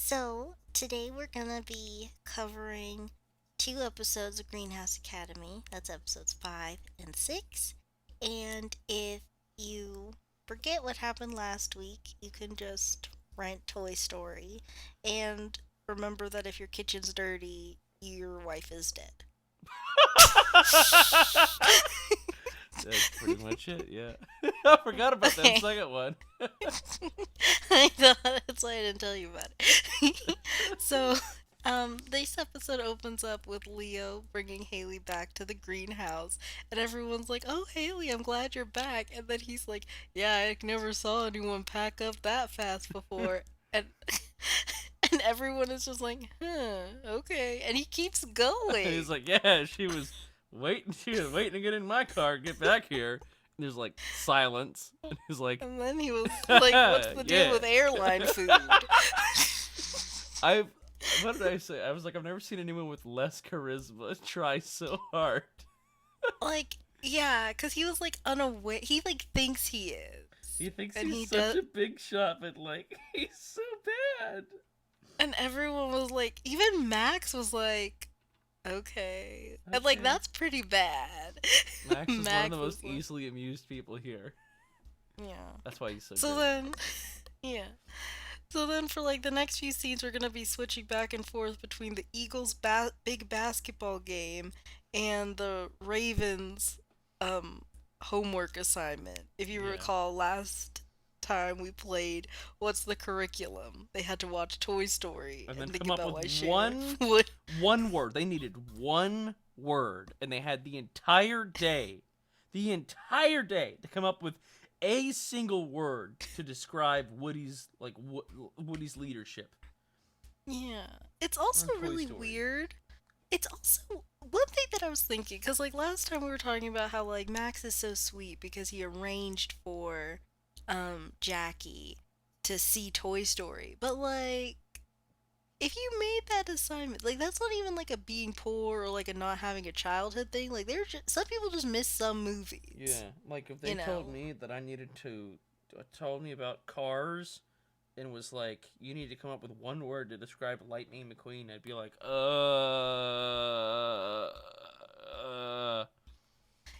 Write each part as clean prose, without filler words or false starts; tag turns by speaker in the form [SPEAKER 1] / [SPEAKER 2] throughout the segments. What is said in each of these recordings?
[SPEAKER 1] So, today we're gonna be covering two episodes of Greenhouse Academy. That's episodes 5 and 6. And if you forget what happened last week, you can just rent Toy Story. And remember that if your kitchen's dirty, your wife is dead.
[SPEAKER 2] That's pretty much it, yeah. I forgot about that
[SPEAKER 1] Okay.
[SPEAKER 2] second one.
[SPEAKER 1] I thought that's why I didn't tell you about it. So, this episode opens up with Leo bringing Haley back to the greenhouse, and everyone's like, "Oh, Haley, I'm glad you're back." And then he's like, "Yeah, I never saw anyone pack up that fast before." And and everyone is just like, "Huh, okay." And he keeps
[SPEAKER 2] He's
[SPEAKER 1] going.
[SPEAKER 2] like, yeah, she was waiting to get in my car, get back here. And there's like silence. And he's like,
[SPEAKER 1] And then he was like, "What's the deal
[SPEAKER 2] yeah.
[SPEAKER 1] with airline food?"
[SPEAKER 2] I've what did I say? I was like, I've never seen anyone with less charisma try so hard.
[SPEAKER 1] Like, yeah, because he was like unaware. He like thinks he is,
[SPEAKER 2] He thinks
[SPEAKER 1] and
[SPEAKER 2] he's
[SPEAKER 1] he
[SPEAKER 2] such
[SPEAKER 1] does.
[SPEAKER 2] a big shot, but like he's so bad.
[SPEAKER 1] And everyone was like, even Max was like, okay, and like
[SPEAKER 2] Okay.
[SPEAKER 1] that's pretty bad.
[SPEAKER 2] Max is one of the
[SPEAKER 1] Max was
[SPEAKER 2] most
[SPEAKER 1] like,
[SPEAKER 2] easily amused people here.
[SPEAKER 1] yeah.
[SPEAKER 2] That's why he's so
[SPEAKER 1] So
[SPEAKER 2] great.
[SPEAKER 1] then, yeah. So then, for like the next few scenes, we're gonna be switching back and forth between the Eagles' big basketball game and the Ravens' um homework assignment. If you
[SPEAKER 2] Yeah.
[SPEAKER 1] recall, last time we played What's the Curriculum? They had to watch Toy Story
[SPEAKER 2] And
[SPEAKER 1] and
[SPEAKER 2] then
[SPEAKER 1] think
[SPEAKER 2] come up
[SPEAKER 1] about
[SPEAKER 2] with
[SPEAKER 1] why Sheriff
[SPEAKER 2] one
[SPEAKER 1] would.
[SPEAKER 2] one word. They needed one word, and they had the entire day to come up with a single word to describe Woody's leadership
[SPEAKER 1] Yeah. It's also
[SPEAKER 2] on Toy
[SPEAKER 1] really
[SPEAKER 2] Story.
[SPEAKER 1] weird. It's also one thing that I was thinking, because like last time we were talking about how like Max is so sweet because he arranged for Jackie to see Toy Story. But like if you made that assignment, like that's not even like a being poor or like a not having a childhood thing. Like there's just some people just miss some movies,
[SPEAKER 2] Yeah, like if they
[SPEAKER 1] you
[SPEAKER 2] told
[SPEAKER 1] know.
[SPEAKER 2] me that I needed to told me about cars and was like, you need to come up with one word to describe Lightning McQueen, I'd be like,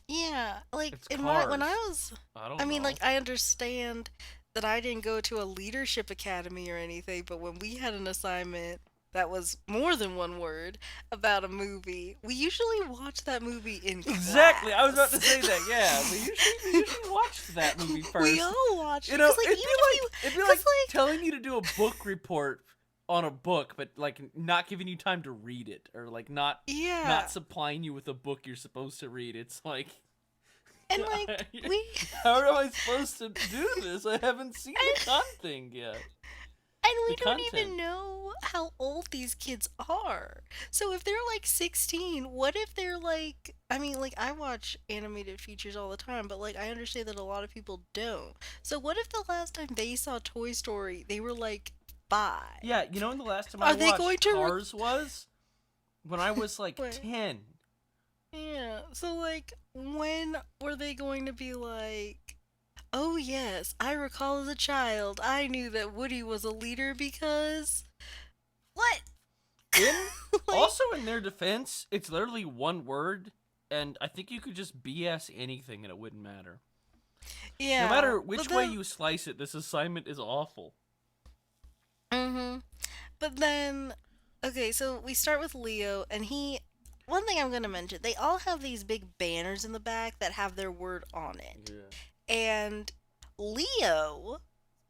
[SPEAKER 1] Yeah, like
[SPEAKER 2] it's
[SPEAKER 1] in my when
[SPEAKER 2] cars.
[SPEAKER 1] I was
[SPEAKER 2] I
[SPEAKER 1] I
[SPEAKER 2] don't
[SPEAKER 1] mean like
[SPEAKER 2] know.
[SPEAKER 1] I understand that I didn't go to a leadership academy or anything, but when we had an assignment that was more than one word about a movie, we usually watch that movie in
[SPEAKER 2] Exactly. I was about to
[SPEAKER 1] class.
[SPEAKER 2] say that. Yeah, we usually watched that movie
[SPEAKER 1] We
[SPEAKER 2] first.
[SPEAKER 1] all watched
[SPEAKER 2] You
[SPEAKER 1] it
[SPEAKER 2] know,
[SPEAKER 1] because like even if you
[SPEAKER 2] it'd be
[SPEAKER 1] because
[SPEAKER 2] like telling you to do a book report on a book, but like not giving you time to read it, or like not
[SPEAKER 1] yeah,
[SPEAKER 2] not supplying you with a book you're supposed to read. It's like,
[SPEAKER 1] and like we
[SPEAKER 2] how am I supposed to do this? I haven't seen the
[SPEAKER 1] and
[SPEAKER 2] content yet.
[SPEAKER 1] And
[SPEAKER 2] The
[SPEAKER 1] we don't
[SPEAKER 2] content.
[SPEAKER 1] even know how old these kids are. So if they're like 16, what if they're like, I mean, like I watch animated features all the time, but like I understand that a lot of people don't. So what if the last time they saw Toy Story, they were like 5?
[SPEAKER 2] Yeah, you know when the last time I
[SPEAKER 1] Are they going
[SPEAKER 2] watched
[SPEAKER 1] to
[SPEAKER 2] Cars was? When I was like
[SPEAKER 1] what?
[SPEAKER 2] 10.
[SPEAKER 1] Yeah. So like when were they going to be like, "Oh yes, I recall as a child, I knew that Woody was a leader because what?"
[SPEAKER 2] In
[SPEAKER 1] Like
[SPEAKER 2] Also in their defense, it's literally one word, and I think you could just BS anything and it wouldn't matter. No
[SPEAKER 1] yeah,
[SPEAKER 2] matter
[SPEAKER 1] but
[SPEAKER 2] which way
[SPEAKER 1] then
[SPEAKER 2] you slice it, this assignment is awful.
[SPEAKER 1] mm-hmm. But then okay, so we start with Leo and he one thing I'm gonna mention, they all have these big banners in the back that have their word on it.
[SPEAKER 2] Yeah.
[SPEAKER 1] And Leo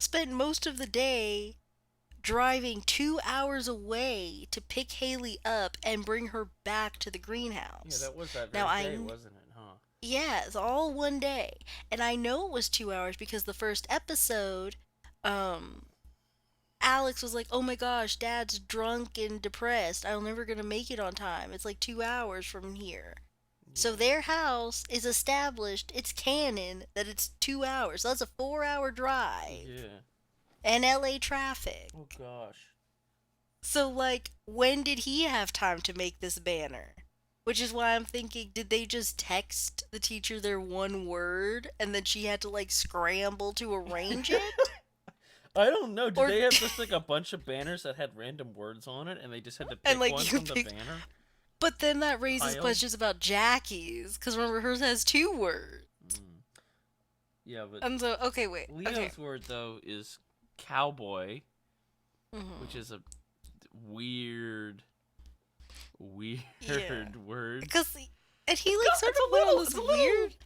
[SPEAKER 1] spent most of the day driving 2 hours away to pick Haley up and bring her back to the
[SPEAKER 2] Yeah,
[SPEAKER 1] greenhouse.
[SPEAKER 2] that was that
[SPEAKER 1] Now
[SPEAKER 2] very day, wasn't it, huh?
[SPEAKER 1] yeah, it's all one day. And I know it was 2 hours because the first episode, um, Alex was like, "Oh my gosh, Dad's drunk and depressed. I'm never gonna make it on time. It's like 2 hours from here." So
[SPEAKER 2] Yeah.
[SPEAKER 1] their house is established. It's canon that it's 2 hours. So that's a 4 hour drive
[SPEAKER 2] Yeah.
[SPEAKER 1] and LA traffic.
[SPEAKER 2] Oh gosh.
[SPEAKER 1] So like, when did he have time to make this banner? Which is why I'm thinking, did they just text the teacher their one word and then she had to like scramble to arrange it?
[SPEAKER 2] I don't know. Did
[SPEAKER 1] Or
[SPEAKER 2] they have just like a bunch of banners that had random words on it, and they just had to
[SPEAKER 1] and
[SPEAKER 2] pick
[SPEAKER 1] like
[SPEAKER 2] one
[SPEAKER 1] you
[SPEAKER 2] from the
[SPEAKER 1] pick,
[SPEAKER 2] banner
[SPEAKER 1] but then that raises
[SPEAKER 2] pile?
[SPEAKER 1] questions about Jackie's because remember hers has two words.
[SPEAKER 2] Mm. Yeah, but
[SPEAKER 1] And so okay, wait, okay.
[SPEAKER 2] Leo's word though is cowboy, which
[SPEAKER 1] Hmm.
[SPEAKER 2] is a weird,
[SPEAKER 1] Yeah,
[SPEAKER 2] weird word.
[SPEAKER 1] because and he
[SPEAKER 2] It's
[SPEAKER 1] like
[SPEAKER 2] got,
[SPEAKER 1] sort of went on this
[SPEAKER 2] it's a
[SPEAKER 1] weird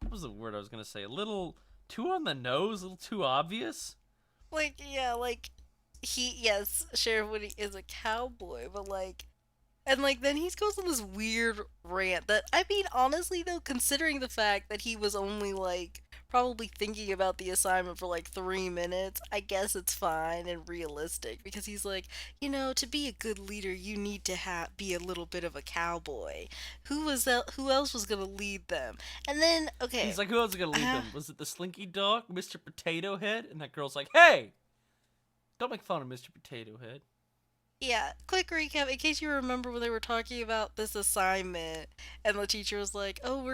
[SPEAKER 2] what was the word I was gonna say? A little too on the nose, a little too obvious.
[SPEAKER 1] like yeah like he yes Sheriff Woody is a cowboy, but like and like then he goes on this weird rant that I mean honestly though considering the fact that he was only like probably thinking about the assignment for like 3 minutes, I guess it's fine and realistic because he's like, you know, to be a good leader you need to be a little bit of a cowboy. Who else was gonna lead them? And then okay,
[SPEAKER 2] He's like, who else is gonna lead
[SPEAKER 1] uh,
[SPEAKER 2] them? Was it the Slinky Dog, Mr. Potato Head? And that girl's like, hey, don't make fun of Mr. Potato Head.
[SPEAKER 1] yeah, quick recap in case you remember when they were talking about this assignment and the teacher was like, "Oh,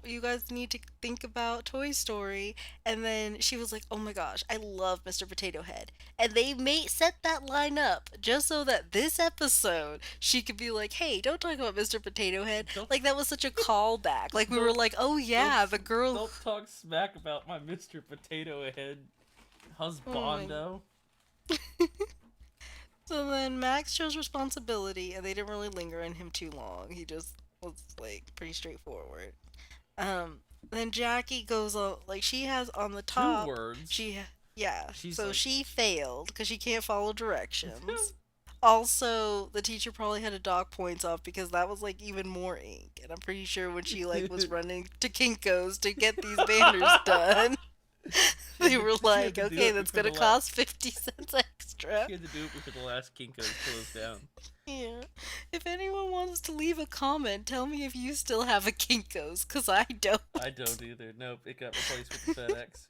[SPEAKER 1] you guys need to think about Toy Story." And then she was like, "Oh my gosh, I love Mr. Potato Head." And they made set that line up just so that this episode she could be like, "Hey, don't talk about Mr. Potato Head."
[SPEAKER 2] Don't
[SPEAKER 1] Like that was such a callback. Like we were
[SPEAKER 2] don't
[SPEAKER 1] like, "Oh
[SPEAKER 2] don't
[SPEAKER 1] yeah, the girl."
[SPEAKER 2] don't talk smack about my Mr. Potato Head
[SPEAKER 1] Oh my.
[SPEAKER 2] husbando.
[SPEAKER 1] So then Max chose responsibility, and they didn't really linger on him too long. He just was like pretty straightforward. Um, then Jackie goes on, like she has on the
[SPEAKER 2] Two
[SPEAKER 1] top,
[SPEAKER 2] words.
[SPEAKER 1] she, yeah,
[SPEAKER 2] She's
[SPEAKER 1] so
[SPEAKER 2] like,
[SPEAKER 1] she failed because she can't follow directions. Also, the teacher probably had to dock points off because that was like even more ink. And I'm pretty sure when she like was running to Kinko's to get these banners done, they were
[SPEAKER 2] she had
[SPEAKER 1] like,
[SPEAKER 2] to do
[SPEAKER 1] okay,
[SPEAKER 2] it
[SPEAKER 1] that's
[SPEAKER 2] before the
[SPEAKER 1] gonna cost 50 cents extra.
[SPEAKER 2] she had to do it before the last Kinko's closed down.
[SPEAKER 1] Yeah. If anyone wants to leave a comment, tell me if you still have a Kinko's, because I don't.
[SPEAKER 2] I don't either. Nope, it got replaced with the FedEx.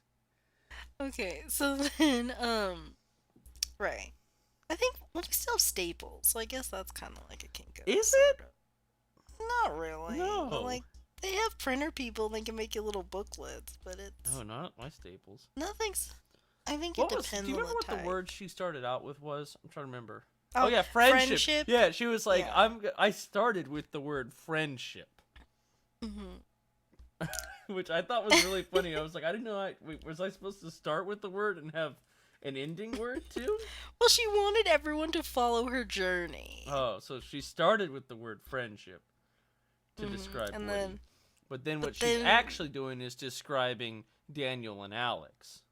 [SPEAKER 1] Okay, so then, right. I think, well, we still have Staples, so I guess that's kind of like a Kinko's,
[SPEAKER 2] Is
[SPEAKER 1] sort
[SPEAKER 2] it?
[SPEAKER 1] of. Not really, but
[SPEAKER 2] No.
[SPEAKER 1] like, they have printer people, they can make you little booklets, but
[SPEAKER 2] Oh,
[SPEAKER 1] it's,
[SPEAKER 2] not my Staples.
[SPEAKER 1] nothing's, I think it
[SPEAKER 2] What was? Do
[SPEAKER 1] depends
[SPEAKER 2] you
[SPEAKER 1] on
[SPEAKER 2] remember
[SPEAKER 1] the
[SPEAKER 2] what the
[SPEAKER 1] type.
[SPEAKER 2] word she started out with was? I'm trying to remember. Oh
[SPEAKER 1] Oh,
[SPEAKER 2] yeah, friendship.
[SPEAKER 1] friendship?
[SPEAKER 2] Yeah, she was like,
[SPEAKER 1] Yeah.
[SPEAKER 2] I started with the word friendship,
[SPEAKER 1] Hmm.
[SPEAKER 2] which I thought was really funny. I was like, I didn't know. Wait, was I supposed to start with the word and have an ending word too?
[SPEAKER 1] Well, she wanted everyone to follow her journey.
[SPEAKER 2] Oh, so she started with the word friendship to
[SPEAKER 1] Hmm.
[SPEAKER 2] describe
[SPEAKER 1] And
[SPEAKER 2] Woody,
[SPEAKER 1] then,
[SPEAKER 2] but then
[SPEAKER 1] but
[SPEAKER 2] what she's
[SPEAKER 1] then
[SPEAKER 2] actually doing is describing Daniel and Alex.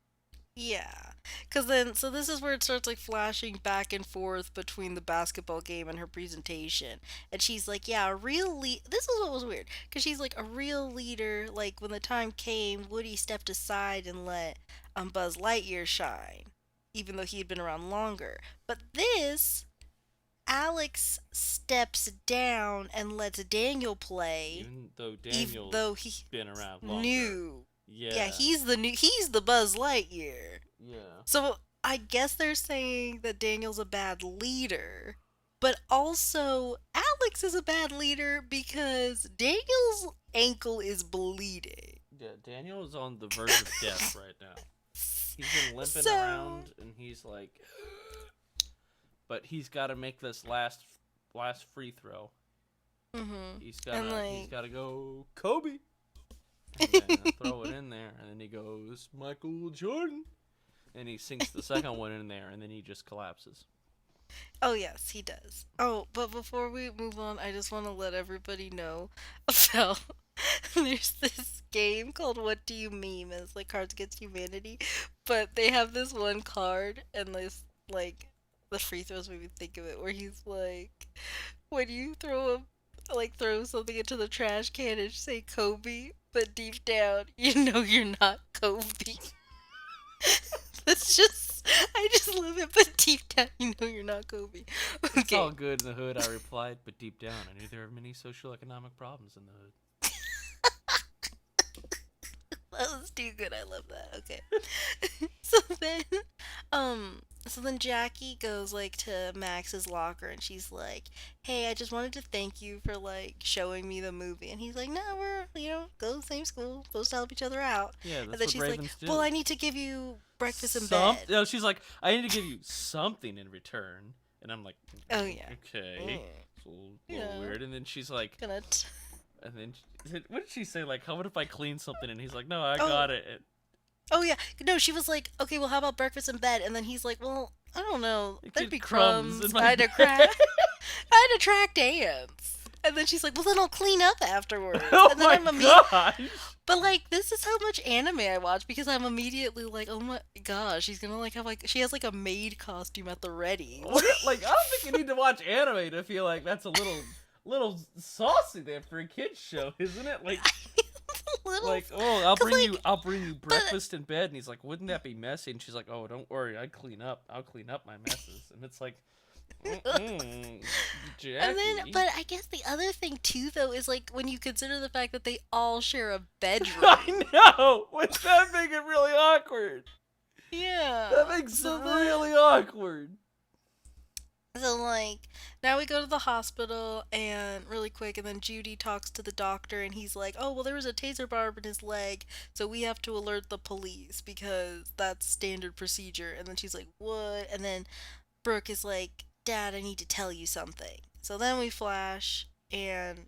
[SPEAKER 1] yeah, because then, so this is where it starts like flashing back and forth between the basketball game and her presentation. And she's like, yeah, a real This is what was weird, because she's like, a real leader, like when the time came, Woody stepped aside and let Buzz Lightyear shine, even though he had been around longer. But this, Alex steps down and lets Daniel play,
[SPEAKER 2] Even though
[SPEAKER 1] even though
[SPEAKER 2] Daniel's
[SPEAKER 1] he
[SPEAKER 2] been around longer.
[SPEAKER 1] knew. Yeah,
[SPEAKER 2] Yeah.
[SPEAKER 1] he's the Buzz Lightyear.
[SPEAKER 2] Yeah.
[SPEAKER 1] So I guess they're saying that Daniel's a bad leader, but also Alex is a bad leader because Daniel's ankle is bleeding.
[SPEAKER 2] Yeah, Daniel is on the verge of death right now. He's been limping
[SPEAKER 1] So,
[SPEAKER 2] around and he's like but he's got to make this last free throw.
[SPEAKER 1] mhm.
[SPEAKER 2] He's
[SPEAKER 1] And
[SPEAKER 2] he's
[SPEAKER 1] like
[SPEAKER 2] got to go Kobe and then throw it in there and then he goes Michael Jordan and he sinks the second one in there and then he just collapses.
[SPEAKER 1] oh yes, he does. Oh, but before we move on, I just want to let everybody know about there's this game called What Do You Meme? It's like Cards Against Humanity, but they have this one card and this like the free throws made me think of it where he's like when you throw something into the trash can and say Kobe, but deep down you know you're not Kobe. That's just I just love it, but deep down you know you're not Kobe.
[SPEAKER 2] It's all
[SPEAKER 1] Okay.
[SPEAKER 2] good in the hood, I replied, but deep down I knew there were many social economic problems in the hood.
[SPEAKER 1] That was too good. I love that. Okay. So then, um, So then Jackie goes like to Max's locker and she's like, "Hey, I just wanted to thank you for like showing me the movie." And he's like, "No, we're go to the same school, supposed to help each other out."
[SPEAKER 2] Yeah,
[SPEAKER 1] And
[SPEAKER 2] that's
[SPEAKER 1] then
[SPEAKER 2] what
[SPEAKER 1] she's like,
[SPEAKER 2] ravens
[SPEAKER 1] "Well,
[SPEAKER 2] do.
[SPEAKER 1] I need to give you breakfast in
[SPEAKER 2] Some.
[SPEAKER 1] bed."
[SPEAKER 2] No, she's like, I need to give you something in return, and I'm like,
[SPEAKER 1] Oh yeah.
[SPEAKER 2] okay,
[SPEAKER 1] Mm.
[SPEAKER 2] it's a
[SPEAKER 1] You
[SPEAKER 2] little
[SPEAKER 1] know,
[SPEAKER 2] weird. And then she's like,
[SPEAKER 1] gonna.
[SPEAKER 2] and then what did she say? Like, how about if I clean something? And he's like, no, I
[SPEAKER 1] Oh,
[SPEAKER 2] got it.
[SPEAKER 1] oh yeah. No, she was like, "Okay, well, how about breakfast in bed?" And then he's like, "Well, I don't know.
[SPEAKER 2] It
[SPEAKER 1] There'd
[SPEAKER 2] get
[SPEAKER 1] be
[SPEAKER 2] crumbs in
[SPEAKER 1] crumbs.
[SPEAKER 2] my
[SPEAKER 1] I had to
[SPEAKER 2] bed.
[SPEAKER 1] crack. I had to track ants." And then she's like, "Well, then I'll clean up afterwards."
[SPEAKER 2] Oh
[SPEAKER 1] And then
[SPEAKER 2] my
[SPEAKER 1] I'm
[SPEAKER 2] gosh!
[SPEAKER 1] but like this is how much anime I watch because I'm immediately like, oh my gosh, she's gonna like have like she has like a maid costume at the ready.
[SPEAKER 2] Like, I don't think you need to watch anime to feel like that's a little saucy there for a kids show, isn't it?
[SPEAKER 1] Little,
[SPEAKER 2] Like, oh, I'll
[SPEAKER 1] cause
[SPEAKER 2] bring you,
[SPEAKER 1] like,
[SPEAKER 2] I'll bring you
[SPEAKER 1] but
[SPEAKER 2] breakfast in bed, and he's like, wouldn't that be messy? And she's like, oh, don't worry, I'll clean up my messes, and it's like, mm-mm,
[SPEAKER 1] and then
[SPEAKER 2] Jackie.
[SPEAKER 1] but I guess the other thing too though is like when you consider the fact that they all share a
[SPEAKER 2] I
[SPEAKER 1] bedroom.
[SPEAKER 2] know, would that make it really awkward? That
[SPEAKER 1] Yeah.
[SPEAKER 2] makes it
[SPEAKER 1] So
[SPEAKER 2] really
[SPEAKER 1] then
[SPEAKER 2] awkward.
[SPEAKER 1] so like now we go to the hospital and really quick and then Judy talks to the doctor and he's like, "Oh, well there was a taser barb in his leg, so we have to alert the police because that's standard procedure." And then she's like, "What?" And then Brooke is like, "Dad, I need to tell you something." So then we flash and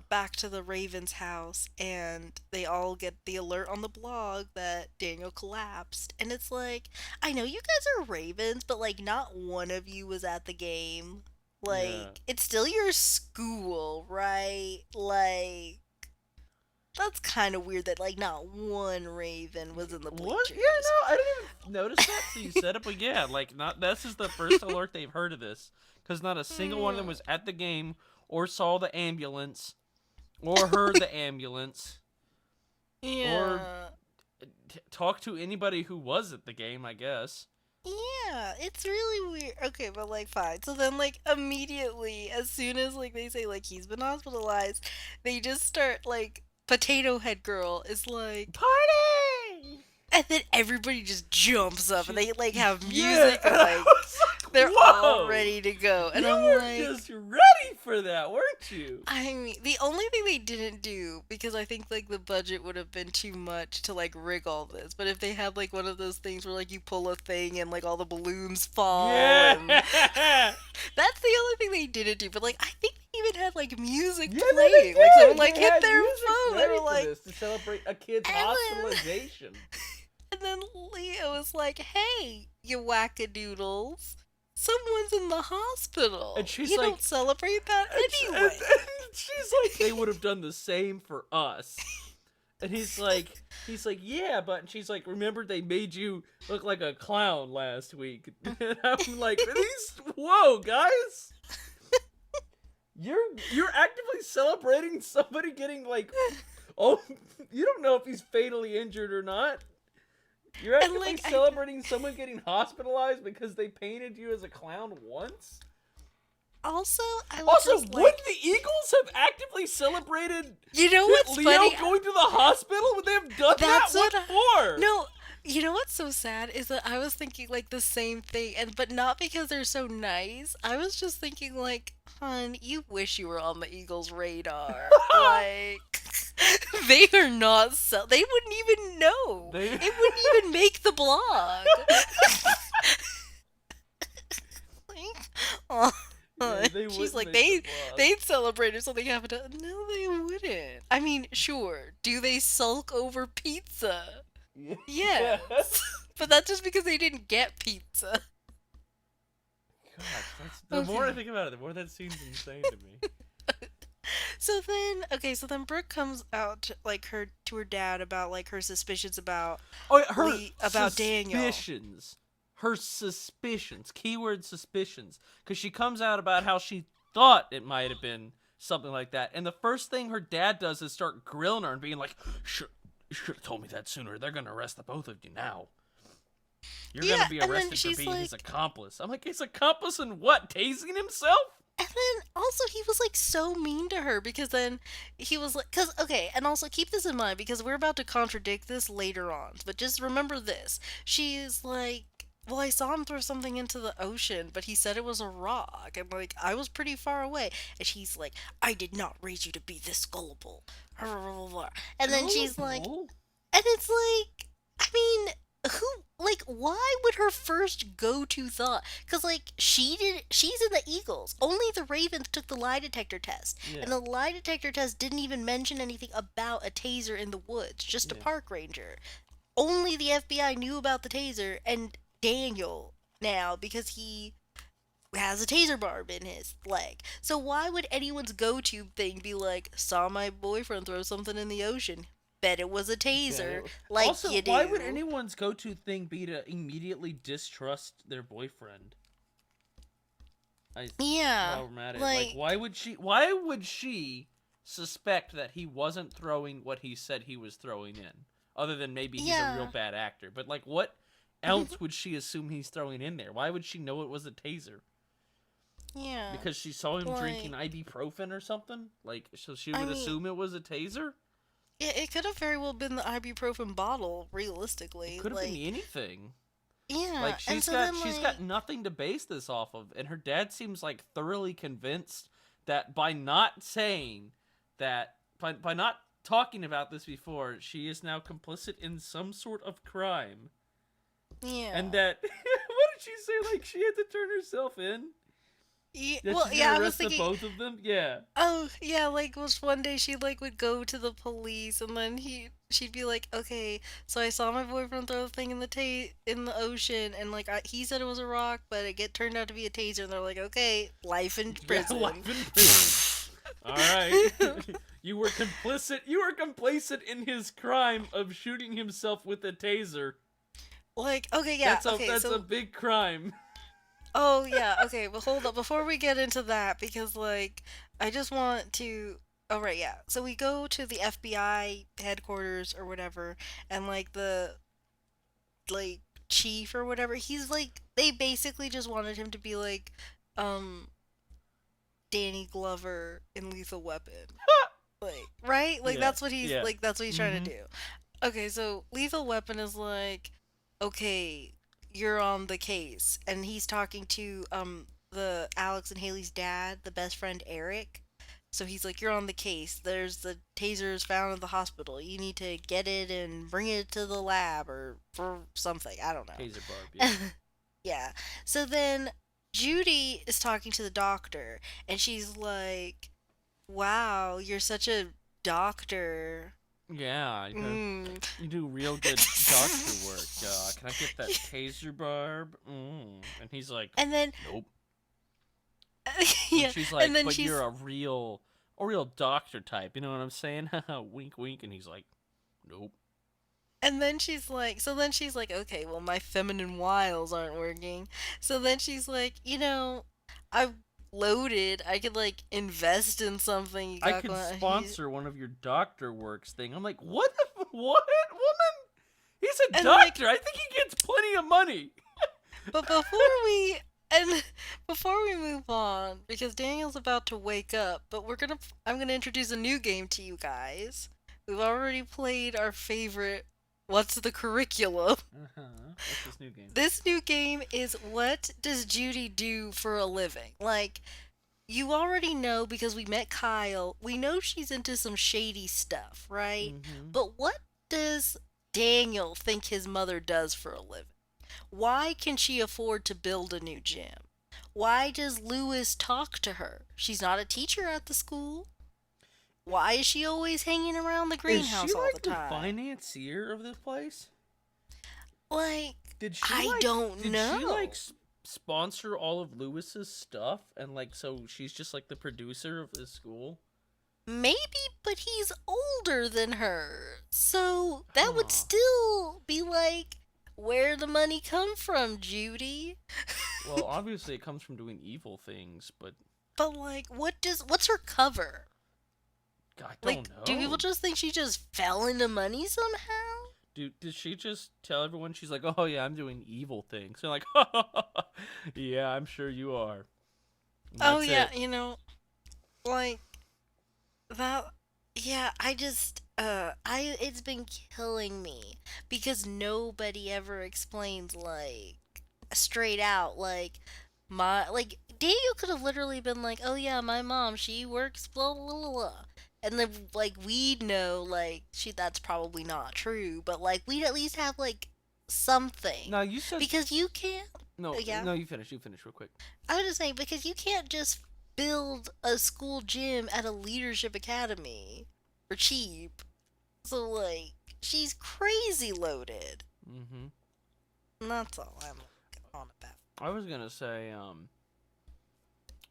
[SPEAKER 1] back to the Ravens house and they all get the alert on the blog that Daniel collapsed. And it's like, I know you guys are Ravens, but like not one of you was at the game.
[SPEAKER 2] Yeah.
[SPEAKER 1] Like, it's still your school, right? Like, that's kind of weird that like not one Raven was in the
[SPEAKER 2] What? Yeah,
[SPEAKER 1] bleachers.
[SPEAKER 2] no, I didn't even notice that. So you said it, but yeah, like not. This is the first alert they've heard of this, because not a single one of them
[SPEAKER 1] Mm,
[SPEAKER 2] was at the game, or saw the ambulance, or heard the ambulance, or
[SPEAKER 1] yeah.
[SPEAKER 2] talked to anybody who was at the game. I guess.
[SPEAKER 1] Yeah, it's really weird. Okay, but like fine. So then like immediately as soon as like they say like he's been hospitalized, they just start like Potato Head Girl is like
[SPEAKER 2] Party!
[SPEAKER 1] and then everybody just jumps up and
[SPEAKER 2] She,
[SPEAKER 1] they like have
[SPEAKER 2] yeah,
[SPEAKER 1] music
[SPEAKER 2] and
[SPEAKER 1] and
[SPEAKER 2] I
[SPEAKER 1] like
[SPEAKER 2] was like,
[SPEAKER 1] they're all
[SPEAKER 2] whoa!
[SPEAKER 1] ready to go. And
[SPEAKER 2] You
[SPEAKER 1] I'm
[SPEAKER 2] were
[SPEAKER 1] like
[SPEAKER 2] just ready for that, weren't you?
[SPEAKER 1] I mean, the only thing they didn't do because I think like the budget would have been too much to like rig all this. But if they had like one of those things where like you pull a thing and like all the balloons fall
[SPEAKER 2] Yeah!
[SPEAKER 1] and that's the only thing they didn't do. But like I think they even had like music
[SPEAKER 2] Yeah, no, they
[SPEAKER 1] playing. Like someone
[SPEAKER 2] did.
[SPEAKER 1] like
[SPEAKER 2] They
[SPEAKER 1] hit
[SPEAKER 2] had
[SPEAKER 1] their
[SPEAKER 2] music
[SPEAKER 1] phone. They
[SPEAKER 2] ready
[SPEAKER 1] were
[SPEAKER 2] for
[SPEAKER 1] like
[SPEAKER 2] this to celebrate a kid's
[SPEAKER 1] and then,
[SPEAKER 2] hospitalization.
[SPEAKER 1] and then Leo was like, "Hey, you wackadoodles. Someone's in the hospital.
[SPEAKER 2] And she's
[SPEAKER 1] You
[SPEAKER 2] like,
[SPEAKER 1] don't celebrate that anyway."
[SPEAKER 2] and she's like, they would have done the same for us. And he's like, yeah, but and she's like, remember they made you look like a clown last week. And I'm like, whoa, guys, you're you're actively celebrating somebody getting like, oh, you don't know if he's fatally injured or not. You're
[SPEAKER 1] And
[SPEAKER 2] actively
[SPEAKER 1] like I
[SPEAKER 2] celebrating someone getting hospitalized because they painted you as a clown once?
[SPEAKER 1] also I was
[SPEAKER 2] Also,
[SPEAKER 1] just
[SPEAKER 2] would
[SPEAKER 1] like,
[SPEAKER 2] the Eagles have actively celebrated
[SPEAKER 1] you know what's
[SPEAKER 2] Leo
[SPEAKER 1] funny?
[SPEAKER 2] going to the hospital? Would they have done that?
[SPEAKER 1] That's
[SPEAKER 2] What
[SPEAKER 1] what I,
[SPEAKER 2] for?
[SPEAKER 1] no, you know what's so sad is that I was thinking like the same thing, and but not because they're so nice. I was just thinking like, hon, you wish you were on the Eagles' radar. Like, they are not so. They wouldn't even know.
[SPEAKER 2] They
[SPEAKER 1] It wouldn't even make the blog. Like, oh,
[SPEAKER 2] Yeah, they
[SPEAKER 1] she's
[SPEAKER 2] wouldn't
[SPEAKER 1] like
[SPEAKER 2] make the blog.
[SPEAKER 1] they'd celebrate if something happened to. No, they wouldn't. I mean, sure. Do they sulk over pizza?
[SPEAKER 2] Yeah.
[SPEAKER 1] Yes. But that's just because they didn't get pizza.
[SPEAKER 2] Gosh, the more I
[SPEAKER 1] Okay.
[SPEAKER 2] think about it, the more that seems insane to me.
[SPEAKER 1] So then, okay, so then Brooke comes out to, like her to her dad about like her suspicions about
[SPEAKER 2] Oh, yeah, her
[SPEAKER 1] About Daniel.
[SPEAKER 2] suspicions. Her suspicions. Keyword suspicions. Because she comes out about how she thought it might have been something like that. And the first thing her dad does is start grilling her and being like, you should have told me that sooner. They're going to arrest the both of you now. You're going
[SPEAKER 1] Yeah,
[SPEAKER 2] to be
[SPEAKER 1] and then
[SPEAKER 2] arrested for
[SPEAKER 1] she's
[SPEAKER 2] being his
[SPEAKER 1] like,
[SPEAKER 2] accomplice. I'm like, his accomplice in what? Tasing himself?
[SPEAKER 1] and then also he was like so mean to her because then he was like, because okay, and also keep this in mind because we're about to contradict this later on. But just remember this: she's like. well, I saw him throw something into the ocean, but he said it was a rock, and like I was pretty far away, and she's like, "I did not raise you to be this gullible," and then she's like,
[SPEAKER 2] Gullible?
[SPEAKER 1] and it's like, I mean, who, like, why would her first go-to thought? Because, like, she's in the Eagles. Only the Ravens took the lie detector test. And
[SPEAKER 2] Yeah,
[SPEAKER 1] the lie detector test didn't even mention anything about a taser in the woods, just a
[SPEAKER 2] yeah.
[SPEAKER 1] park ranger. Only the FBI knew about the taser, and Daniel now, because he has a taser barb in his leg. So why would anyone's go-to thing be like, saw my boyfriend throw something in the ocean? Bet it was a
[SPEAKER 2] Bet it.
[SPEAKER 1] taser, like
[SPEAKER 2] Also,
[SPEAKER 1] you
[SPEAKER 2] why would
[SPEAKER 1] do.
[SPEAKER 2] anyone's go-to thing be to immediately distrust their boyfriend? I
[SPEAKER 1] Yeah,
[SPEAKER 2] While we're at it, like,
[SPEAKER 1] like,
[SPEAKER 2] why would she? Why would she suspect that he wasn't throwing what he said he was throwing in? Other than maybe he's a real
[SPEAKER 1] yeah,
[SPEAKER 2] bad actor, but like, what else would she assume he's throwing in there? Why would she know it was a taser?
[SPEAKER 1] yeah,
[SPEAKER 2] Because she saw him drinking
[SPEAKER 1] like,
[SPEAKER 2] ibuprofen or something? Like, so she
[SPEAKER 1] I
[SPEAKER 2] would
[SPEAKER 1] mean,
[SPEAKER 2] assume it was a taser?
[SPEAKER 1] it could have very well been the ibuprofen bottle,
[SPEAKER 2] It
[SPEAKER 1] realistically.
[SPEAKER 2] could have been
[SPEAKER 1] Like,
[SPEAKER 2] anything.
[SPEAKER 1] yeah,
[SPEAKER 2] Like
[SPEAKER 1] and
[SPEAKER 2] she's
[SPEAKER 1] so
[SPEAKER 2] got
[SPEAKER 1] then,
[SPEAKER 2] she's
[SPEAKER 1] like,
[SPEAKER 2] got nothing to base this off of, and her dad seems like thoroughly convinced that by not saying that by not talking about this before, she is now complicit in some sort of crime. And
[SPEAKER 1] yeah.
[SPEAKER 2] that what did she say? Like she had to turn herself in?
[SPEAKER 1] Yeah,
[SPEAKER 2] That
[SPEAKER 1] well,
[SPEAKER 2] she's
[SPEAKER 1] yeah,
[SPEAKER 2] gonna
[SPEAKER 1] I was
[SPEAKER 2] arrest the
[SPEAKER 1] thinking,
[SPEAKER 2] both of them? Yeah.
[SPEAKER 1] oh, yeah, like was one day she like would go to the police and then she'd be like, "Okay, so I saw my boyfriend throw the thing in the in the ocean and like he said it was a rock, but it get turned out to be a taser." And they're like, "Okay, life in
[SPEAKER 2] Yeah,
[SPEAKER 1] prison."
[SPEAKER 2] life in prison. Alright. You were complicit in his crime of shooting himself with a taser.
[SPEAKER 1] Like, okay, yeah, okay,
[SPEAKER 2] That's a
[SPEAKER 1] so
[SPEAKER 2] big crime.
[SPEAKER 1] oh yeah, okay, but hold up before we get into that because like I just want to oh right, yeah. So we go to the FBI headquarters or whatever and like the like chief or whatever, he's like they basically just wanted him to be like um Danny Glover in Lethal Weapon. Like, right? Like
[SPEAKER 2] Yeah, yeah.
[SPEAKER 1] that's what he's trying
[SPEAKER 2] Mm-hmm.
[SPEAKER 1] to do. Okay, so Lethal Weapon is like, okay, you're on the case, and he's talking to the Alex and Haley's dad, the best friend Eric. So he's like, you're on the case. There's the tasers found in the hospital. You need to get it and bring it to the lab or for something. I don't
[SPEAKER 2] Taser Barb,
[SPEAKER 1] know.
[SPEAKER 2] yeah.
[SPEAKER 1] Yeah. So then Judy is talking to the doctor, and she's like, wow, you're such a doctor.
[SPEAKER 2] Yeah,
[SPEAKER 1] Mm.
[SPEAKER 2] you do real good doctor work. Can I get that taser barb? And he's like,
[SPEAKER 1] And then
[SPEAKER 2] nope. And
[SPEAKER 1] yeah,
[SPEAKER 2] she's
[SPEAKER 1] and
[SPEAKER 2] like,
[SPEAKER 1] then
[SPEAKER 2] but you're
[SPEAKER 1] she's
[SPEAKER 2] a real doctor type. You know what I'm saying? Wink, wink. And he's like, nope.
[SPEAKER 1] and then she's like so then she's like, okay, well my feminine wiles aren't working. So then she's like, I've loaded. I could like invest in something you
[SPEAKER 2] I
[SPEAKER 1] got
[SPEAKER 2] could
[SPEAKER 1] going.
[SPEAKER 2] sponsor one of your doctor works thing. I'm like, what? What woman? He's a
[SPEAKER 1] And like
[SPEAKER 2] doctor. I think he gets plenty of money.
[SPEAKER 1] but and before we move on, because Daniel's about to wake up, but I'm gonna introduce a new game to you guys. We've already played our favorite What's the Curriculum?
[SPEAKER 2] What's this new game?
[SPEAKER 1] This new game is what does Judy do for a living? Like, you already know because we met Kyle, we know she's into some shady stuff, right?
[SPEAKER 2] Mm-hmm.
[SPEAKER 1] But what does Daniel think his mother does for a living? Why can she afford to build a new gym? Why does Lewis talk to her? She's not a teacher at the school. Why is she always hanging around the
[SPEAKER 2] Is she
[SPEAKER 1] greenhouse all the
[SPEAKER 2] like the
[SPEAKER 1] time?
[SPEAKER 2] financier of this place?
[SPEAKER 1] Like,
[SPEAKER 2] Did she
[SPEAKER 1] I
[SPEAKER 2] like
[SPEAKER 1] don't
[SPEAKER 2] did she like
[SPEAKER 1] know.
[SPEAKER 2] sponsor all of Lewis's stuff and like so she's just like the producer of this school?
[SPEAKER 1] Maybe, but he's older than her. So that would
[SPEAKER 2] Huh.
[SPEAKER 1] still be like, where the money come from, Judy?
[SPEAKER 2] Well, obviously it comes from doing evil things, but
[SPEAKER 1] But like, what's her cover?
[SPEAKER 2] I don't
[SPEAKER 1] Like, do people
[SPEAKER 2] know.
[SPEAKER 1] just think she just fell into money somehow?
[SPEAKER 2] Did she just tell everyone she's like, "Oh yeah, I'm doing evil things." They're like, "Yeah, I'm sure you are." And
[SPEAKER 1] Oh
[SPEAKER 2] that's
[SPEAKER 1] yeah,
[SPEAKER 2] it.
[SPEAKER 1] like that. Yeah, I just I it's been killing me because nobody ever explains like. straight out like my like Daniel could have literally been like, "Oh yeah, my mom, she works blah blah blah," blah. And then like we'd know like she that's probably not true, but like we'd at least have like something
[SPEAKER 2] Now you said
[SPEAKER 1] because you can't.
[SPEAKER 2] no,
[SPEAKER 1] Yeah,
[SPEAKER 2] no. You finish. You finish real quick.
[SPEAKER 1] I was just saying because you can't just build a school gym at a leadership academy for cheap. So like she's crazy loaded.
[SPEAKER 2] Mm-hmm.
[SPEAKER 1] And that's all I'm on about.
[SPEAKER 2] I was gonna say,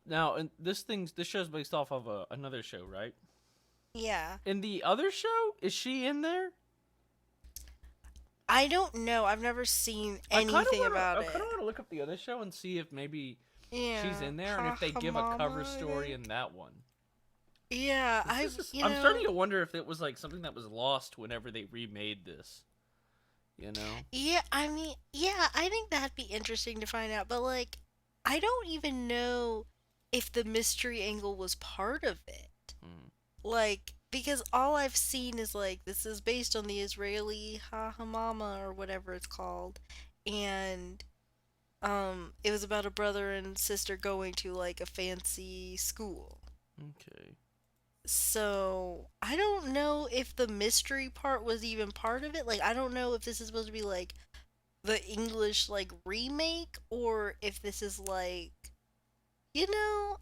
[SPEAKER 2] now, and this show's based off of another show, right?
[SPEAKER 1] Yeah.
[SPEAKER 2] In the other show, is she in there?
[SPEAKER 1] I don't know. I've never seen anything about
[SPEAKER 2] I kind of
[SPEAKER 1] it.
[SPEAKER 2] want to look up the other show and see if maybe she's
[SPEAKER 1] Yeah.
[SPEAKER 2] in there, and
[SPEAKER 1] Ha
[SPEAKER 2] if they
[SPEAKER 1] ha
[SPEAKER 2] give a
[SPEAKER 1] mama,
[SPEAKER 2] cover
[SPEAKER 1] I
[SPEAKER 2] story
[SPEAKER 1] think.
[SPEAKER 2] in that one.
[SPEAKER 1] Yeah,
[SPEAKER 2] 'Cause this is,
[SPEAKER 1] you
[SPEAKER 2] I'm starting
[SPEAKER 1] know,
[SPEAKER 2] to wonder if it was like something that was lost whenever they remade this. You know?
[SPEAKER 1] yeah, yeah, I think that'd be interesting to find out, but like, I don't even know if the mystery angle was part of it.
[SPEAKER 2] Hmm.
[SPEAKER 1] Like, because all I've seen is like, this is based on the Israeli Ha Ha Mama or whatever it's called, and it was about a brother and sister going to like a fancy school.
[SPEAKER 2] Okay.
[SPEAKER 1] So I don't know if the mystery part was even part of it. Like I don't know if this is supposed to be like the English like remake or if this is like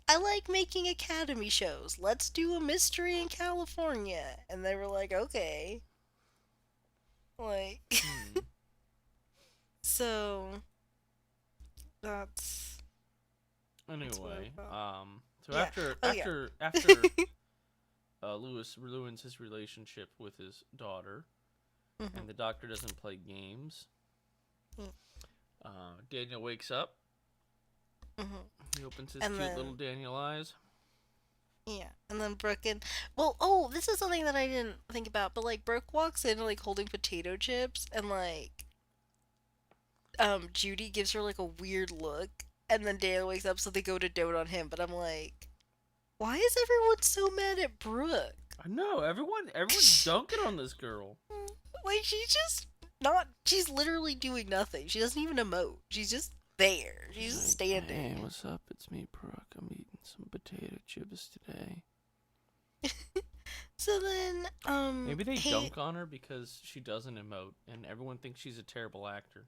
[SPEAKER 1] I like making academy shows. Let's do a mystery in California. And they were like, "Okay." Like
[SPEAKER 2] Hmm.
[SPEAKER 1] so that's what I
[SPEAKER 2] Anyway,
[SPEAKER 1] thought.
[SPEAKER 2] so
[SPEAKER 1] Yeah.
[SPEAKER 2] after
[SPEAKER 1] Oh yeah.
[SPEAKER 2] after after Lewis ruins his relationship with his daughter,
[SPEAKER 1] Mhm.
[SPEAKER 2] and the doctor doesn't play games.
[SPEAKER 1] Mm.
[SPEAKER 2] Daniel wakes up.
[SPEAKER 1] Mhm.
[SPEAKER 2] He opens his
[SPEAKER 1] And
[SPEAKER 2] cute little
[SPEAKER 1] then
[SPEAKER 2] Daniel eyes.
[SPEAKER 1] yeah, and then Brooke and well, oh, this is something that I didn't think about, but like Brooke walks in like holding potato chips, and like Judy gives her like a weird look, and then Dale wakes up, so they go to dote on him. But I'm like, why is everyone so mad at Brooke?
[SPEAKER 2] I know everyone's dunking on this girl.
[SPEAKER 1] Like she's just not. She's literally doing nothing. She doesn't even emote. She's just there. She's
[SPEAKER 2] He's
[SPEAKER 1] just
[SPEAKER 2] like, hey,
[SPEAKER 1] standing.
[SPEAKER 2] what's up? It's me, Brooke. I'm eating some potato chips today.
[SPEAKER 1] So then,
[SPEAKER 2] Maybe they
[SPEAKER 1] hey,
[SPEAKER 2] dunk on her because she doesn't emote, and everyone thinks she's a terrible actor.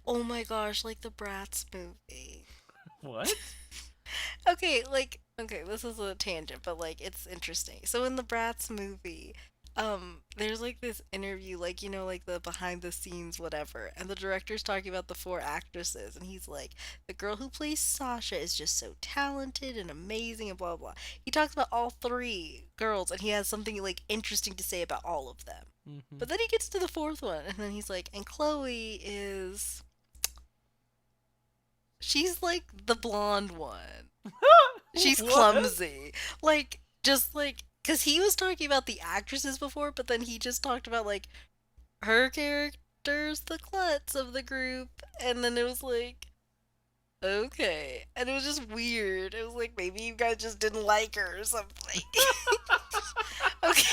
[SPEAKER 1] oh my gosh, like the Bratz movie.
[SPEAKER 2] What?
[SPEAKER 1] Okay, like okay, this is a tangent, but like it's interesting. So in the Bratz movie, there's like this interview, like like the behind the scenes whatever, and the director's talking about the four actresses, and he's like, the girl who plays Sasha is just so talented and amazing and blah blah. He talks about all three girls, and he has something like interesting to say about all of them.
[SPEAKER 2] Mm-hmm.
[SPEAKER 1] But then he gets to the fourth one, and then he's like, and Chloe is she's like the blonde one. She's
[SPEAKER 2] What?
[SPEAKER 1] clumsy. Like, just like, because he was talking about the actresses before, but then he just talked about, like, her character's the klutz of the group. And then it was like, okay. And it was just weird. It was like, maybe you guys just didn't like her or something. Okay.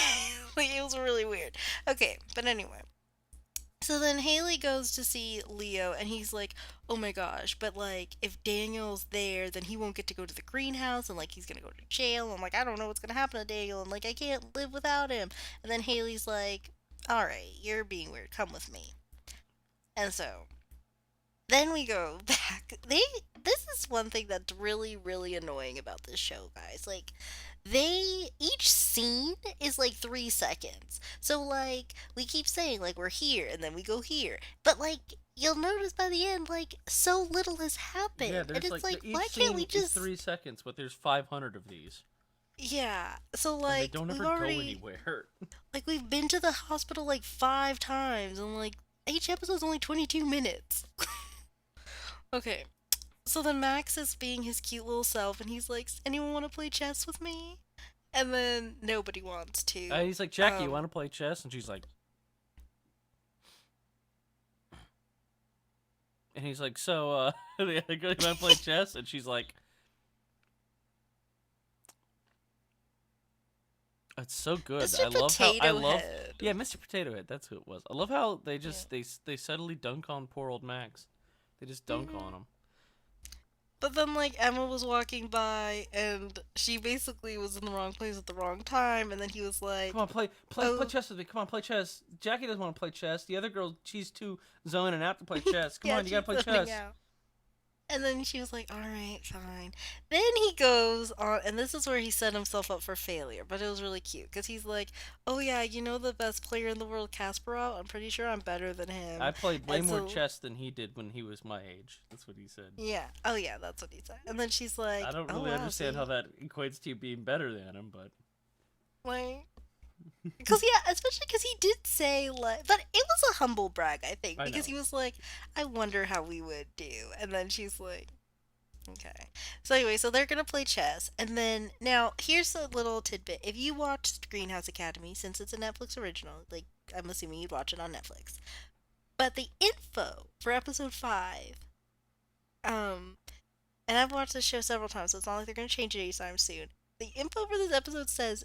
[SPEAKER 1] Like, it was really weird. Okay, but anyway. So then Haley goes to see Leo, and he's like, "Oh my gosh, but like if Daniel's there, then he won't get to go to the greenhouse, and like he's gonna go to jail." I'm like, "I don't know what's gonna happen to Daniel, and like I can't live without him." And then Haley's like, "All right, you're being weird. Come with me." And so then we go back. This is one thing that's really really annoying about this show, guys. Like each scene is like 3 seconds. So like we keep saying like we're here and then we go here. But like you'll notice by the end like so little has
[SPEAKER 2] Yeah,
[SPEAKER 1] happened. And
[SPEAKER 2] there's
[SPEAKER 1] it's
[SPEAKER 2] like
[SPEAKER 1] like
[SPEAKER 2] each
[SPEAKER 1] why can't
[SPEAKER 2] scene
[SPEAKER 1] we
[SPEAKER 2] is
[SPEAKER 1] just
[SPEAKER 2] 3 seconds, but there's 500 of these,
[SPEAKER 1] yeah. So
[SPEAKER 2] and they
[SPEAKER 1] like
[SPEAKER 2] don't
[SPEAKER 1] we've
[SPEAKER 2] ever go
[SPEAKER 1] already
[SPEAKER 2] anywhere.
[SPEAKER 1] like we've been to the hospital like 5 times and like each episode's only 22 minutes. Okay. So then Max is being his cute little self, and he's like, "Anyone want to play chess with me?" And then nobody wants to.
[SPEAKER 2] He's like, Jackie, you want to play chess? And she's like, and he's like, so, you want to play chess? And she's like, it's so good.
[SPEAKER 1] Mr.
[SPEAKER 2] I
[SPEAKER 1] Potato
[SPEAKER 2] love,
[SPEAKER 1] Head.
[SPEAKER 2] yeah, Mr. Potato Head. That's who it was. I love how they
[SPEAKER 1] Yeah.
[SPEAKER 2] just they subtly dunk on poor old Max. They just dunk on
[SPEAKER 1] Mhm.
[SPEAKER 2] him.
[SPEAKER 1] But then, like, Emma was walking by, and she basically was in the wrong place at the wrong time, and then he was
[SPEAKER 2] Come
[SPEAKER 1] like,
[SPEAKER 2] on, play
[SPEAKER 1] oh,
[SPEAKER 2] chess with me. Come on, play chess. Jackie doesn't want to play chess. The other girl, she's too zoning out to play chess. Come
[SPEAKER 1] yeah,
[SPEAKER 2] on, you gotta
[SPEAKER 1] she's
[SPEAKER 2] play
[SPEAKER 1] zoning
[SPEAKER 2] chess.
[SPEAKER 1] out. And then she was like, all right, fine. Then he goes on, and this is where he set himself up for failure, but it was really cute because he's like, oh, yeah, you know the best player in the world, Kasparov? I'm pretty sure I'm better than
[SPEAKER 2] I
[SPEAKER 1] him.
[SPEAKER 2] played way
[SPEAKER 1] And
[SPEAKER 2] more
[SPEAKER 1] so,
[SPEAKER 2] chess than he did when he was my age. That's what he said.
[SPEAKER 1] yeah, oh, yeah, that's what he said. And then she's
[SPEAKER 2] I
[SPEAKER 1] like,
[SPEAKER 2] don't
[SPEAKER 1] oh,
[SPEAKER 2] really
[SPEAKER 1] wow,
[SPEAKER 2] understand how
[SPEAKER 1] see?
[SPEAKER 2] that equates to you being better than him, but
[SPEAKER 1] Like, because, yeah, especially because he did say, like, but it was a humble brag, I think,
[SPEAKER 2] I
[SPEAKER 1] because
[SPEAKER 2] know.
[SPEAKER 1] he was like, I wonder how we would do. And then she's like, okay. So anyway, so they're gonna play chess, and then now here's a little tidbit. If you watched Greenhouse Academy, since it's a Netflix original, like I'm assuming you'd watch it on Netflix. But the info for episode 5, um, and I've watched this show several times, so it's not like they're gonna change it anytime soon. The info for this episode says,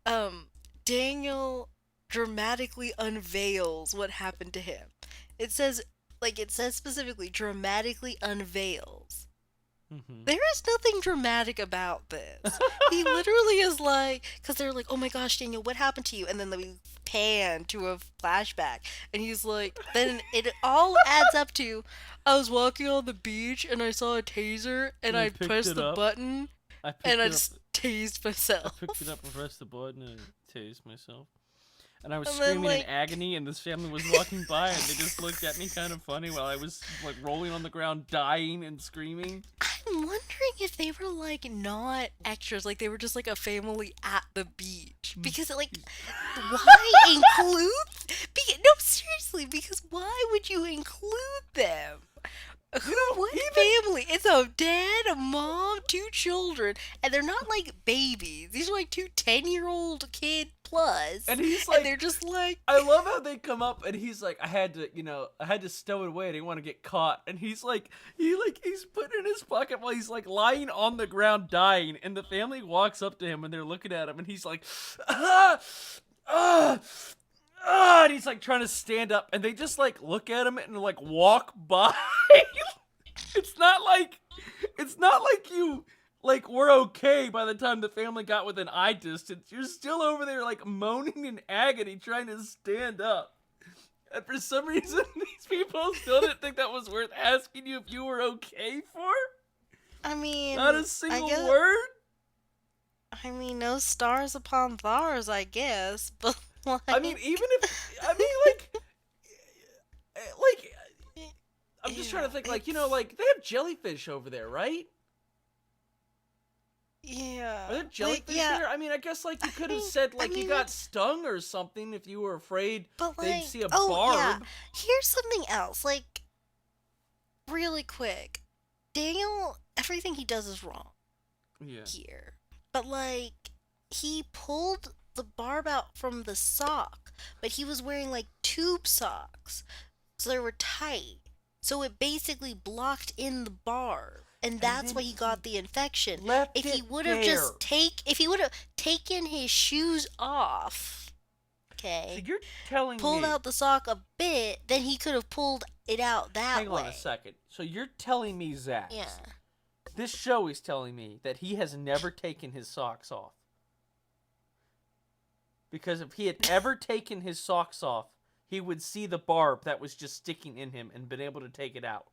[SPEAKER 1] um, Daniel dramatically unveils what happened to him. It says, like, it says specifically, dramatically unveils.
[SPEAKER 2] Mm-hmm.
[SPEAKER 1] There is nothing dramatic about this. He literally is like, because they're like, oh my gosh, Daniel, what happened to you? And then we pan to a flashback. And he's like, then it all adds up to, I was walking on the beach and I saw a taser and
[SPEAKER 2] And I
[SPEAKER 1] I
[SPEAKER 2] picked
[SPEAKER 1] pressed
[SPEAKER 2] it
[SPEAKER 1] the
[SPEAKER 2] up.
[SPEAKER 1] button
[SPEAKER 2] I
[SPEAKER 1] and
[SPEAKER 2] picked
[SPEAKER 1] I
[SPEAKER 2] it up.
[SPEAKER 1] just tased
[SPEAKER 2] I
[SPEAKER 1] myself.
[SPEAKER 2] picked it up and pressed the button and tased myself. And I was
[SPEAKER 1] And then,
[SPEAKER 2] screaming in
[SPEAKER 1] like,
[SPEAKER 2] agony, and this family was walking by, and they just looked at me kind of funny while I was like rolling on the ground, dying and screaming.
[SPEAKER 1] I'm wondering if they were like not extras, like they were just like a family at the beach. Because like, why include? No, seriously, because why would you include them?
[SPEAKER 2] You
[SPEAKER 1] Who?
[SPEAKER 2] know,
[SPEAKER 1] What
[SPEAKER 2] even
[SPEAKER 1] family? It's a dad, a mom, two children, and they're not like babies. These are like two 10-year-old kid plus,
[SPEAKER 2] and he's
[SPEAKER 1] and
[SPEAKER 2] like,
[SPEAKER 1] they're just like,
[SPEAKER 2] I love how they come up, and he's like, I had to stow it away. I didn't want to get caught. And he's like, he's putting it in his pocket while he's like lying on the ground dying, and the family walks up to him and they're looking at him, and he's like, ah, ah. And he's like trying to stand up, and they just like look at him and like walk by. it's not like it's not like you like we're okay by the time the family got within eye distance. You're still over there like moaning in agony trying to stand up. And for some reason these people still didn't think that was worth asking you if you were okay for.
[SPEAKER 1] I
[SPEAKER 2] Not a
[SPEAKER 1] mean, I
[SPEAKER 2] single
[SPEAKER 1] guess,
[SPEAKER 2] word.
[SPEAKER 1] no stars upon thars, I guess, but
[SPEAKER 2] I mean,
[SPEAKER 1] like,
[SPEAKER 2] even if I mean like I'm just trying
[SPEAKER 1] yeah,
[SPEAKER 2] to think like,
[SPEAKER 1] it's
[SPEAKER 2] like they have jellyfish over there, right? Are
[SPEAKER 1] yeah,
[SPEAKER 2] there
[SPEAKER 1] like
[SPEAKER 2] jellyfish
[SPEAKER 1] yeah.
[SPEAKER 2] there? I mean, I guess like you could have
[SPEAKER 1] mean,
[SPEAKER 2] said
[SPEAKER 1] I
[SPEAKER 2] like you
[SPEAKER 1] mean
[SPEAKER 2] got
[SPEAKER 1] that's
[SPEAKER 2] stung or something if you were afraid
[SPEAKER 1] but
[SPEAKER 2] they'd
[SPEAKER 1] like
[SPEAKER 2] see a
[SPEAKER 1] oh yeah.
[SPEAKER 2] barb.
[SPEAKER 1] Here's something else, like really quick. Daniel, everything he does is wrong
[SPEAKER 2] Yeah.
[SPEAKER 1] here, but like he pulled the barb out from the sock, but he was wearing like tube socks, so they were tight. So it basically blocked in the barb. And
[SPEAKER 2] And
[SPEAKER 1] that's
[SPEAKER 2] then
[SPEAKER 1] why he got
[SPEAKER 2] he
[SPEAKER 1] the infection.
[SPEAKER 2] left
[SPEAKER 1] If he
[SPEAKER 2] it
[SPEAKER 1] would have
[SPEAKER 2] there.
[SPEAKER 1] if he would have taken his shoes off,
[SPEAKER 2] So
[SPEAKER 1] okay,
[SPEAKER 2] you're telling
[SPEAKER 1] pulled
[SPEAKER 2] me,
[SPEAKER 1] out the sock a bit, then he could have pulled it out that
[SPEAKER 2] hang on a
[SPEAKER 1] way.
[SPEAKER 2] second. So you're telling me, Zach,
[SPEAKER 1] Yeah.
[SPEAKER 2] this show is telling me that he has never taken his socks off. Because if he had ever taken his socks off, he would see the barb that was just sticking in him and been able to take it out.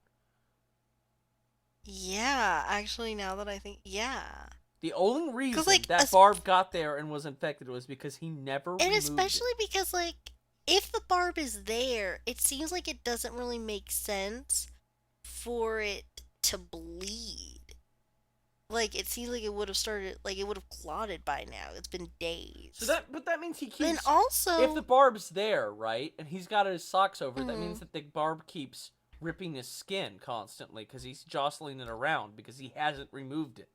[SPEAKER 1] Yeah, actually, now that I think, yeah.
[SPEAKER 2] The only reason
[SPEAKER 1] Like,
[SPEAKER 2] that barb got there and was infected was because he never
[SPEAKER 1] and
[SPEAKER 2] removed
[SPEAKER 1] especially
[SPEAKER 2] it.
[SPEAKER 1] because, like, if the barb is there, it seems like it doesn't really make sense for it to bleed. Like, it seems like it would have started, like, it would have clotted by now. It's been days.
[SPEAKER 2] But that means he
[SPEAKER 1] Then
[SPEAKER 2] keeps.
[SPEAKER 1] also,
[SPEAKER 2] If the barb's there, right, and he's got his socks over, that means
[SPEAKER 1] mhm.
[SPEAKER 2] that the barb keeps ripping his skin constantly because he's jostling it around because he hasn't removed it.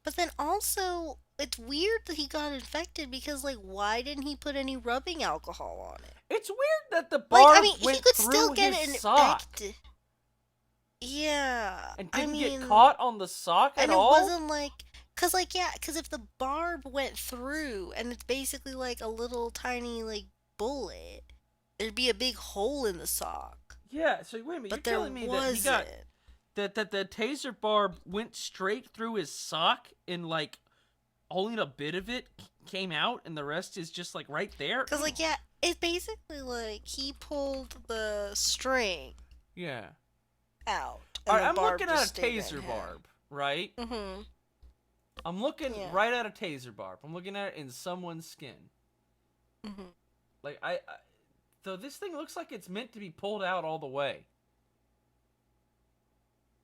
[SPEAKER 1] But then also, it's weird that he got infected because, like, why didn't he put any rubbing alcohol on it?
[SPEAKER 2] It's weird that the
[SPEAKER 1] Like,
[SPEAKER 2] barb
[SPEAKER 1] I mean, he
[SPEAKER 2] went
[SPEAKER 1] could
[SPEAKER 2] through
[SPEAKER 1] still get
[SPEAKER 2] his
[SPEAKER 1] it
[SPEAKER 2] sock
[SPEAKER 1] infected. Yeah,
[SPEAKER 2] and
[SPEAKER 1] I
[SPEAKER 2] didn't
[SPEAKER 1] mean,
[SPEAKER 2] get caught on the sock at
[SPEAKER 1] and it
[SPEAKER 2] all.
[SPEAKER 1] wasn't like, cause like, yeah, cause if the barb went through and it's basically like a little tiny like bullet, there'd be a big hole in the sock.
[SPEAKER 2] Yeah. So wait a minute. You're
[SPEAKER 1] but there
[SPEAKER 2] telling me that he got
[SPEAKER 1] wasn't.
[SPEAKER 2] that the taser barb went straight through his sock and like only a bit of it came out and the rest is just like right there.
[SPEAKER 1] Cause like yeah, it basically like he pulled the string
[SPEAKER 2] Yeah.
[SPEAKER 1] out,
[SPEAKER 2] All
[SPEAKER 1] and
[SPEAKER 2] right.
[SPEAKER 1] the
[SPEAKER 2] I'm
[SPEAKER 1] barb
[SPEAKER 2] looking at
[SPEAKER 1] just
[SPEAKER 2] a
[SPEAKER 1] stayed in
[SPEAKER 2] taser
[SPEAKER 1] him.
[SPEAKER 2] barb, right?
[SPEAKER 1] Mhm.
[SPEAKER 2] I'm looking
[SPEAKER 1] Yeah.
[SPEAKER 2] right at a taser barb. I'm looking at it in someone's skin.
[SPEAKER 1] Mhm.
[SPEAKER 2] Like so this thing looks like it's meant to be pulled out all the way.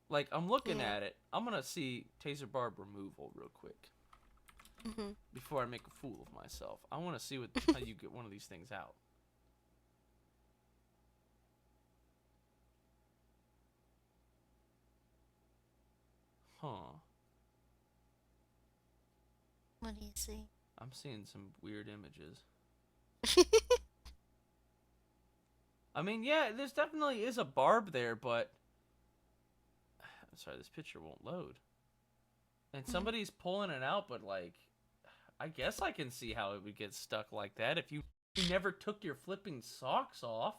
[SPEAKER 2] Like I'm looking
[SPEAKER 1] Yeah.
[SPEAKER 2] at it. I'm gonna see taser barb removal real quick
[SPEAKER 1] Mhm.
[SPEAKER 2] before I make a fool of myself. I want to see how you get one of these things out. Huh.
[SPEAKER 1] What do you see?
[SPEAKER 2] I'm seeing some weird images. I mean, yeah, there's definitely is a barb there, but I'm sorry, this picture won't load. And somebody's pulling it out, but like, I guess I can see how it would get stuck like that if you never took your flipping socks off.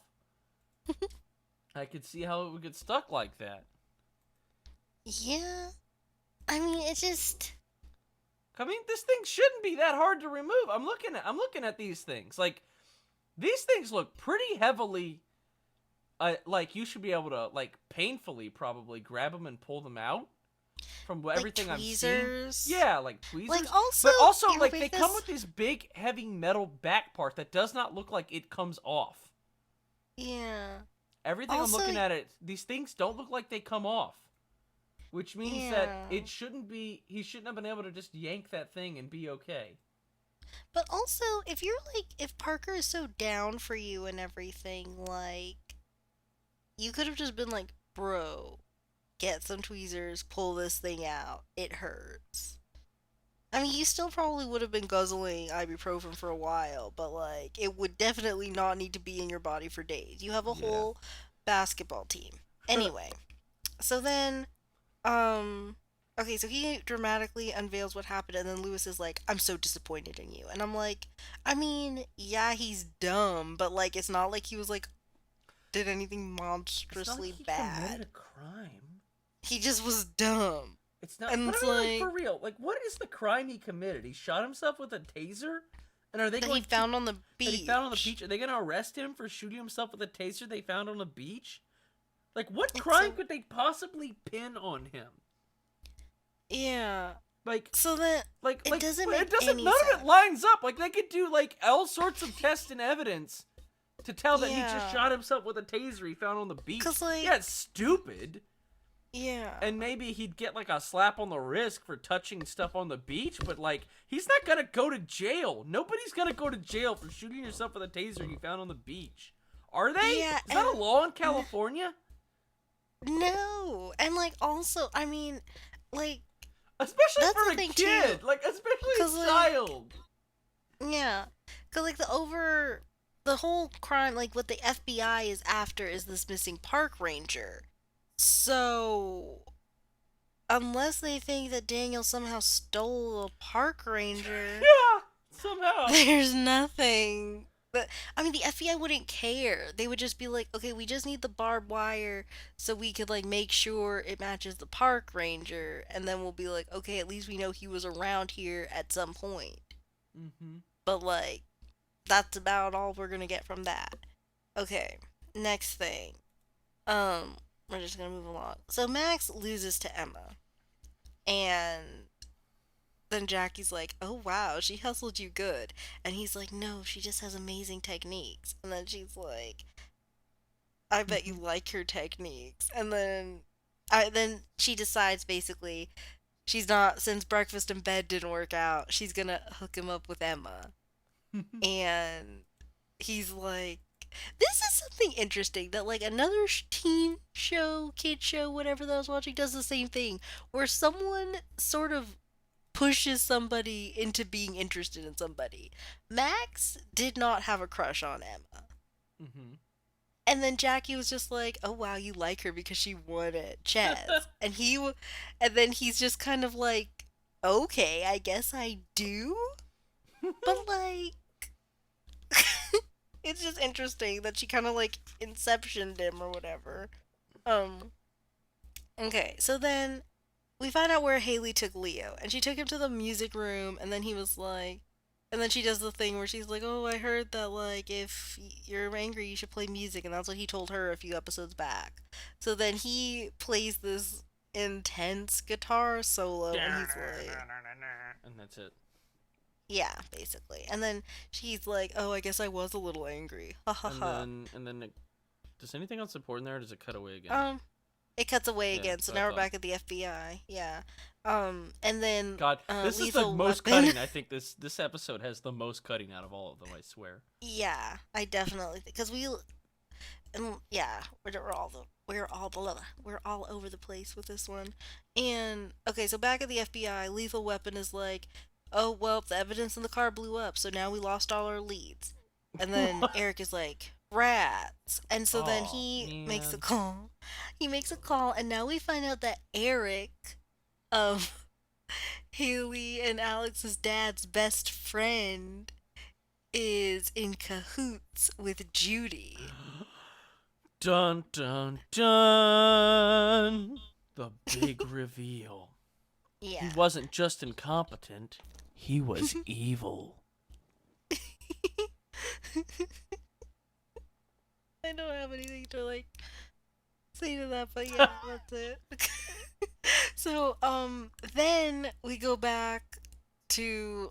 [SPEAKER 2] I could see how it would get stuck like that.
[SPEAKER 1] Yeah. I mean, it just.
[SPEAKER 2] I mean, this thing shouldn't be that hard to remove. I'm looking at these things. Like these things look pretty heavily like you should be able to like painfully probably grab them and pull them out from
[SPEAKER 1] Like
[SPEAKER 2] everything I'm seeing.
[SPEAKER 1] tweezers.
[SPEAKER 2] Yeah, like tweezers.
[SPEAKER 1] Like also,
[SPEAKER 2] But also
[SPEAKER 1] your
[SPEAKER 2] like they come
[SPEAKER 1] biggest.
[SPEAKER 2] with this big heavy metal back part that does not look like it comes off.
[SPEAKER 1] Yeah.
[SPEAKER 2] Everything I'm
[SPEAKER 1] Also,
[SPEAKER 2] looking at these things don't look like they come off. Which means that
[SPEAKER 1] yeah.
[SPEAKER 2] it shouldn't be he shouldn't have been able to just yank that thing and be okay.
[SPEAKER 1] But also, if you're like, if Parker is so down for you and everything, like, you could have just been like, bro, get some tweezers, pull this thing out. It hurts. I mean, you still probably would have been guzzling ibuprofen for a while, but like, it would definitely not need to be in your body for days. You have a
[SPEAKER 2] Yeah.
[SPEAKER 1] whole basketball team. Anyway, so then, um, okay, so he dramatically unveils what happened, and then Lewis is like, I'm so disappointed in you. And I'm like, I mean, yeah, he's dumb, but like, it's not like he was like, did anything
[SPEAKER 2] It's not like
[SPEAKER 1] monstrously
[SPEAKER 2] he committed
[SPEAKER 1] bad.
[SPEAKER 2] a crime.
[SPEAKER 1] He just was dumb.
[SPEAKER 2] It's not.
[SPEAKER 1] And
[SPEAKER 2] But
[SPEAKER 1] it's
[SPEAKER 2] I mean, like
[SPEAKER 1] like,
[SPEAKER 2] for real, like what is the crime he committed? He shot himself with a taser, and are they
[SPEAKER 1] that he
[SPEAKER 2] going to
[SPEAKER 1] found on the
[SPEAKER 2] that he found on the
[SPEAKER 1] beach.
[SPEAKER 2] beach? Are they going to arrest him for shooting himself with a taser they found on the beach? Like what
[SPEAKER 1] It's
[SPEAKER 2] crime
[SPEAKER 1] so,
[SPEAKER 2] could they possibly pin on him?
[SPEAKER 1] yeah.
[SPEAKER 2] Like
[SPEAKER 1] So that it
[SPEAKER 2] like
[SPEAKER 1] doesn't
[SPEAKER 2] it
[SPEAKER 1] make
[SPEAKER 2] doesn't.
[SPEAKER 1] any
[SPEAKER 2] None of it
[SPEAKER 1] sense.
[SPEAKER 2] lines up. Like they could do like all sorts of tests and evidence to tell that he just
[SPEAKER 1] Yeah.
[SPEAKER 2] shot himself with a taser he found on the beach.
[SPEAKER 1] Cause like,
[SPEAKER 2] Yeah, it's stupid.
[SPEAKER 1] yeah.
[SPEAKER 2] And maybe he'd get like a slap on the wrist for touching stuff on the beach, but like he's not gonna go to jail. Nobody's gonna go to jail for shooting yourself with a taser you found on the beach. Are they?
[SPEAKER 1] Yeah,
[SPEAKER 2] Is that a
[SPEAKER 1] and
[SPEAKER 2] law in California?
[SPEAKER 1] no. And like also, I mean, like
[SPEAKER 2] Especially
[SPEAKER 1] that's
[SPEAKER 2] for
[SPEAKER 1] the
[SPEAKER 2] a
[SPEAKER 1] thing
[SPEAKER 2] kid,
[SPEAKER 1] too.
[SPEAKER 2] like especially
[SPEAKER 1] Cause
[SPEAKER 2] a
[SPEAKER 1] like,
[SPEAKER 2] child.
[SPEAKER 1] yeah. Cause like the whole crime, like what the FBI is after is this missing park ranger. So unless they think that Daniel somehow stole a park ranger,
[SPEAKER 2] Yeah, somehow.
[SPEAKER 1] there's nothing. But I mean, the FBI wouldn't care. They would just be like, okay, we just need the barbed wire so we could like make sure it matches the park ranger, and then we'll be like, okay, at least we know he was around here at some point.
[SPEAKER 2] Mhm.
[SPEAKER 1] But like, that's about all we're gonna get from that. Okay, next thing. Um, we're just gonna move along. So Max loses to Emma, and then Jackie's like, "Oh wow, she hustled you good," and he's like, "No, she just has amazing techniques." And then she's like, "I bet you
[SPEAKER 2] Mhm.
[SPEAKER 1] like her techniques." And then she decides basically she's not since breakfast in bed didn't work out. She's gonna hook him up with Emma, and he's like, "This is something interesting that like another teen show, kid show, whatever that I was watching does the same thing, where someone sort of pushes somebody into being interested in somebody. Max did not have a crush on Emma.
[SPEAKER 2] Mhm.
[SPEAKER 1] And then Jackie was just like, "Oh wow, you like her because she won at chess." And then he's just kind of like, "Okay, I guess I do." But like It's just interesting that she kind of like inceptioned him or whatever. Um. Okay, so then we find out where Haley took Leo, and she took him to the music room, and then he was like, and then she does the thing where she's like, "Oh, I heard that like if you're angry, you should play music," and that's what he told her a few episodes back. So then he plays this intense guitar solo, and he's like,
[SPEAKER 2] And that's it.
[SPEAKER 1] "Yeah, basically." And then she's like, "Oh, I guess I was a little angry." Ha ha ha.
[SPEAKER 2] And then does anything else important there? Or does it cut away again?
[SPEAKER 1] Um, it cuts away
[SPEAKER 2] Yeah,
[SPEAKER 1] again,
[SPEAKER 2] that's
[SPEAKER 1] so
[SPEAKER 2] what I
[SPEAKER 1] now we're
[SPEAKER 2] thought.
[SPEAKER 1] back at the FBI. Yeah. And then
[SPEAKER 2] God, this is the
[SPEAKER 1] Lethal
[SPEAKER 2] most
[SPEAKER 1] Weapon.
[SPEAKER 2] cutting. I think this episode has the most cutting out of all of them. I swear.
[SPEAKER 1] Yeah, I definitely because we yeah, we're all over the place with this one. And okay, so back at the FBI, Lethal Weapon is like, "Oh well, the evidence in the car blew up, so now we lost all our leads." And then
[SPEAKER 2] What?
[SPEAKER 1] Eric is like, "Rats." And so then
[SPEAKER 2] Oh
[SPEAKER 1] he makes a
[SPEAKER 2] man.
[SPEAKER 1] call. He makes a call, and now we find out that Eric, um, Haley and Alex's dad's best friend, is in cahoots with Judy.
[SPEAKER 2] Dun dun dun. The big reveal. He
[SPEAKER 1] Yeah.
[SPEAKER 2] wasn't just incompetent. He was evil.
[SPEAKER 1] I don't have anything to like say to that, but yeah, that's it. So, then we go back to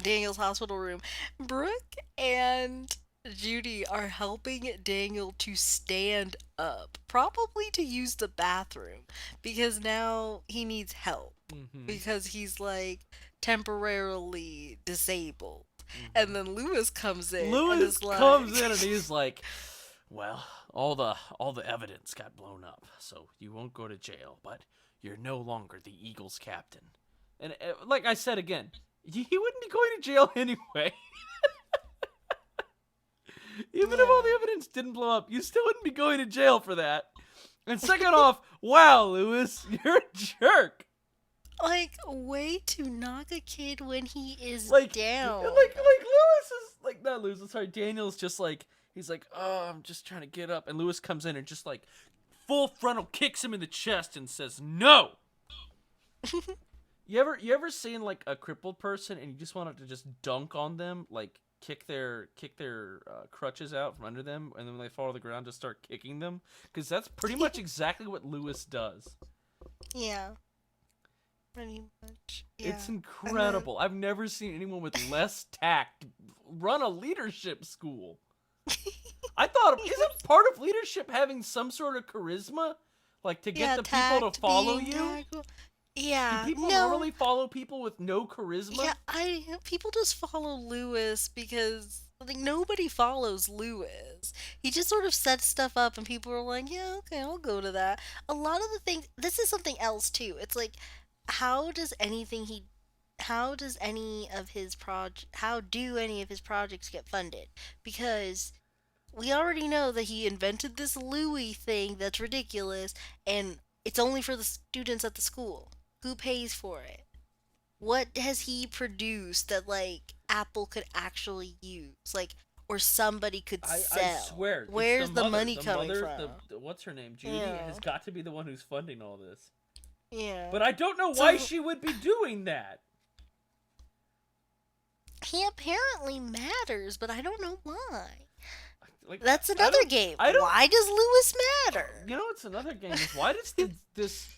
[SPEAKER 1] Daniel's hospital room. Brooke and Judy are helping Daniel to stand up, probably to use the bathroom, because now he needs help
[SPEAKER 2] Mm-hmm.
[SPEAKER 1] because he's like temporarily disabled.
[SPEAKER 2] Mm-hmm.
[SPEAKER 1] And then Lewis comes in and
[SPEAKER 2] Lewis
[SPEAKER 1] is like,
[SPEAKER 2] comes in and he's like, "Well, all the evidence got blown up, so you won't go to jail, but you're no longer the Eagles captain." And like I said again, he wouldn't be going to jail anyway. Even if all
[SPEAKER 1] yeah.
[SPEAKER 2] the evidence didn't blow up, you still wouldn't be going to jail for that. And second off, wow, Lewis, you're a jerk.
[SPEAKER 1] Like, way to knock a kid when he is down.
[SPEAKER 2] Like Lewis is like not Lewis. Sorry, Daniel's just like he's like, oh, I'm just trying to get up, and Lewis comes in and just like full frontal kicks him in the chest and says, "No." You ever seen like a crippled person and you just wanted to just dunk on them, like kick their crutches out from under them, and then when they fall to the ground, just start kicking them? Because that's pretty much exactly what Lewis does.
[SPEAKER 1] Yeah, pretty much. Yeah.
[SPEAKER 2] It's
[SPEAKER 1] And then,
[SPEAKER 2] incredible. I've never seen anyone with less tact run a leadership school. I thought, isn't part of leadership having some sort of charisma? Like to get
[SPEAKER 1] yeah,
[SPEAKER 2] the people to
[SPEAKER 1] tact,
[SPEAKER 2] follow
[SPEAKER 1] being
[SPEAKER 2] you?
[SPEAKER 1] tactful.
[SPEAKER 2] Do
[SPEAKER 1] Yeah,
[SPEAKER 2] people
[SPEAKER 1] no.
[SPEAKER 2] normally follow people with no
[SPEAKER 1] Yeah,
[SPEAKER 2] charisma?
[SPEAKER 1] people just follow Lewis because like nobody follows Lewis. He just sort of sets stuff up and people are like, "Yeah, okay, I'll go to that." A lot of the things, this is something else too. It's like how does anything he how does any of his how do any of his projects get funded? Because we already know that he invented this Louis thing that's ridiculous and it's only for the students at the school. Who pays for it? What has he produced that like Apple could actually use? Like or somebody could
[SPEAKER 2] I
[SPEAKER 1] sell.
[SPEAKER 2] swear, it's the
[SPEAKER 1] Where's the
[SPEAKER 2] mother.
[SPEAKER 1] money
[SPEAKER 2] The
[SPEAKER 1] coming
[SPEAKER 2] mother,
[SPEAKER 1] from?
[SPEAKER 2] what's her name? Judy
[SPEAKER 1] Yeah.
[SPEAKER 2] has got to be the one who's funding all this.
[SPEAKER 1] Yeah.
[SPEAKER 2] But I don't know why
[SPEAKER 1] So
[SPEAKER 2] she would be doing that.
[SPEAKER 1] he apparently matters, but I don't know why.
[SPEAKER 2] Like
[SPEAKER 1] That's
[SPEAKER 2] I
[SPEAKER 1] another
[SPEAKER 2] don't
[SPEAKER 1] game.
[SPEAKER 2] I don't
[SPEAKER 1] Why does Lewis matter?
[SPEAKER 2] you know it's another game is why does this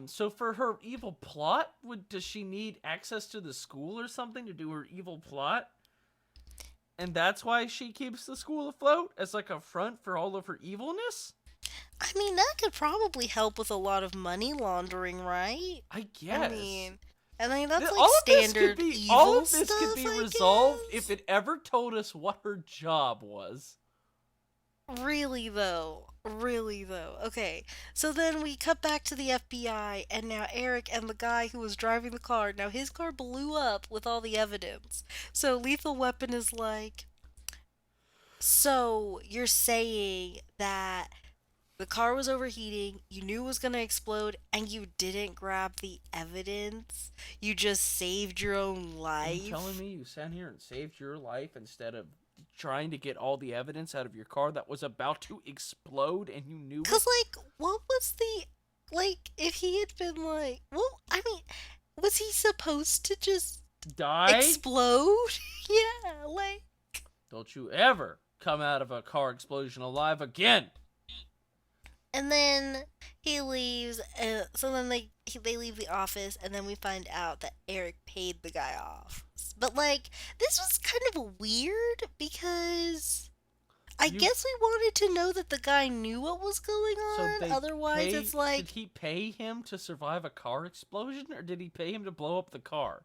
[SPEAKER 2] so for her evil plot, does she need access to the school or something to do her evil plot? And that's why she keeps the school afloat as like a front for all of her evilness?
[SPEAKER 1] I mean, that could probably help with a lot of money laundering, right?
[SPEAKER 2] I
[SPEAKER 1] I
[SPEAKER 2] guess.
[SPEAKER 1] mean, that's like
[SPEAKER 2] All of this could
[SPEAKER 1] standard
[SPEAKER 2] be all
[SPEAKER 1] evil
[SPEAKER 2] of this could
[SPEAKER 1] stuff,
[SPEAKER 2] be
[SPEAKER 1] I
[SPEAKER 2] resolved if
[SPEAKER 1] guess.
[SPEAKER 2] it ever told us what her job was.
[SPEAKER 1] Really though. Really though. Okay. So then we cut back to the FBI and now Eric and the guy who was driving the car, now his car blew up with all the evidence. So Lethal Weapon is like, "So you're saying that The car was overheating, you knew it was gonna explode, and you didn't grab the evidence. You just saved your own
[SPEAKER 2] Are you telling
[SPEAKER 1] life.
[SPEAKER 2] me you sat here and saved your life instead of trying to get all the evidence out of your car that was about to explode and you knew it?
[SPEAKER 1] Cause like, what was the like? If he had been like, well, I mean, was he supposed to just
[SPEAKER 2] Die?
[SPEAKER 1] explode? Yeah, like.
[SPEAKER 2] Don't you ever come out of a car explosion alive again.
[SPEAKER 1] And then he leaves. So then they leave the office, and then we find out that Eric paid the guy off. But like, this was kind of weird because I
[SPEAKER 2] You
[SPEAKER 1] guess we wanted to know that the guy knew what was going
[SPEAKER 2] so
[SPEAKER 1] on.
[SPEAKER 2] they
[SPEAKER 1] Otherwise,
[SPEAKER 2] pay
[SPEAKER 1] it's
[SPEAKER 2] did
[SPEAKER 1] like
[SPEAKER 2] he pay him to survive a car explosion or did he pay him to blow up the car?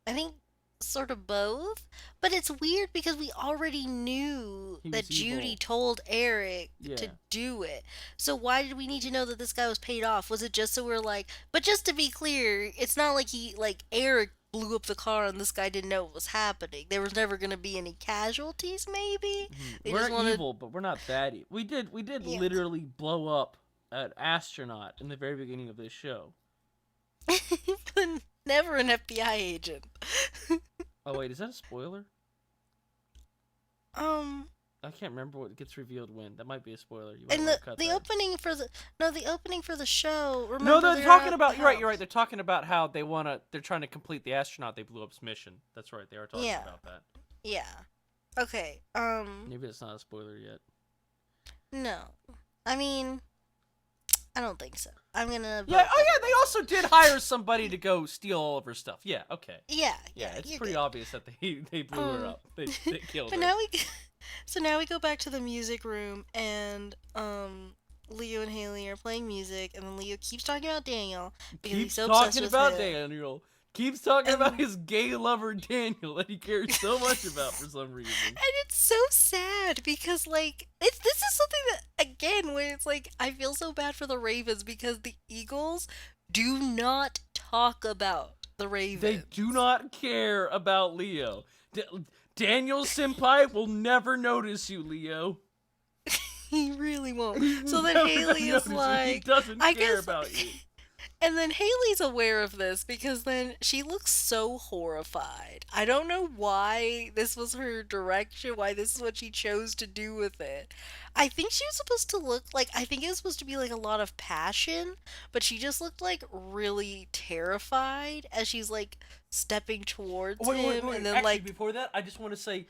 [SPEAKER 1] I think sort of both. But it's weird because we already knew
[SPEAKER 2] He
[SPEAKER 1] that
[SPEAKER 2] was
[SPEAKER 1] Judy
[SPEAKER 2] evil.
[SPEAKER 1] told Eric to
[SPEAKER 2] Yeah.
[SPEAKER 1] do it. So why did we need to know that this guy was paid off? Was it just so we're like, but just to be clear, it's not like Eric blew up the car and this guy didn't know what was happening. There was never going to be any casualties, maybe? They
[SPEAKER 2] We're
[SPEAKER 1] just wanted,
[SPEAKER 2] evil, but we're not that evil. We did
[SPEAKER 1] yeah.
[SPEAKER 2] literally blow up an astronaut in the very beginning of this show.
[SPEAKER 1] But never an FBI agent.
[SPEAKER 2] Oh wait, is that a spoiler?
[SPEAKER 1] um,
[SPEAKER 2] I can't remember what gets revealed when. That might be a spoiler. You might
[SPEAKER 1] and
[SPEAKER 2] want to cut
[SPEAKER 1] the
[SPEAKER 2] that.
[SPEAKER 1] opening for the no, the opening for the show.
[SPEAKER 2] No,
[SPEAKER 1] Remember
[SPEAKER 2] they're
[SPEAKER 1] they're
[SPEAKER 2] talking
[SPEAKER 1] at the
[SPEAKER 2] about. You're right. You're right.
[SPEAKER 1] house.
[SPEAKER 2] They're talking about how they're trying to complete the astronaut they blew up's mission. That's right. They are talking
[SPEAKER 1] Yeah,
[SPEAKER 2] about that.
[SPEAKER 1] yeah. Okay.
[SPEAKER 2] Maybe it's not a spoiler yet.
[SPEAKER 1] No. I mean, I don't think so. I'm gonna
[SPEAKER 2] Yeah.
[SPEAKER 1] vote
[SPEAKER 2] Oh
[SPEAKER 1] that
[SPEAKER 2] yeah.
[SPEAKER 1] it
[SPEAKER 2] They
[SPEAKER 1] was.
[SPEAKER 2] also did hire somebody to go steal all of her stuff. Yeah. Okay.
[SPEAKER 1] Yeah,
[SPEAKER 2] Yeah.
[SPEAKER 1] yeah,
[SPEAKER 2] It's
[SPEAKER 1] you're
[SPEAKER 2] pretty
[SPEAKER 1] good.
[SPEAKER 2] obvious that they blew her
[SPEAKER 1] Um,
[SPEAKER 2] up. They killed
[SPEAKER 1] but
[SPEAKER 2] her.
[SPEAKER 1] now we, so now we go back to the music room, and Leo and Haley are playing music, and then Leo keeps talking about Daniel because he's
[SPEAKER 2] Keeps
[SPEAKER 1] so obsessed
[SPEAKER 2] talking
[SPEAKER 1] with
[SPEAKER 2] about
[SPEAKER 1] him,
[SPEAKER 2] Daniel. Keeps talking about
[SPEAKER 1] and
[SPEAKER 2] his gay lover Daniel that he cares so much about for some reason.
[SPEAKER 1] and it's so sad because like this is something that again where it's like I feel so bad for the Ravens because the Eagles do not talk about the
[SPEAKER 2] They
[SPEAKER 1] Ravens.
[SPEAKER 2] do not care about Leo. Daniel Senpai will never notice you, Leo.
[SPEAKER 1] He really won't.
[SPEAKER 2] He's
[SPEAKER 1] So then
[SPEAKER 2] never gonna
[SPEAKER 1] Haley is
[SPEAKER 2] notice you. He
[SPEAKER 1] like,
[SPEAKER 2] doesn't
[SPEAKER 1] I
[SPEAKER 2] care
[SPEAKER 1] guess.
[SPEAKER 2] about you.
[SPEAKER 1] And then Haley's aware of this because then she looks so horrified. I don't know why this was her direction, why this is what she chose to do with it. I think she was supposed to look like, I think it was supposed to be like a lot of passion, but she just looked like really terrified as she's like stepping towards him and then
[SPEAKER 2] Actually,
[SPEAKER 1] like,
[SPEAKER 2] before that, I just want to say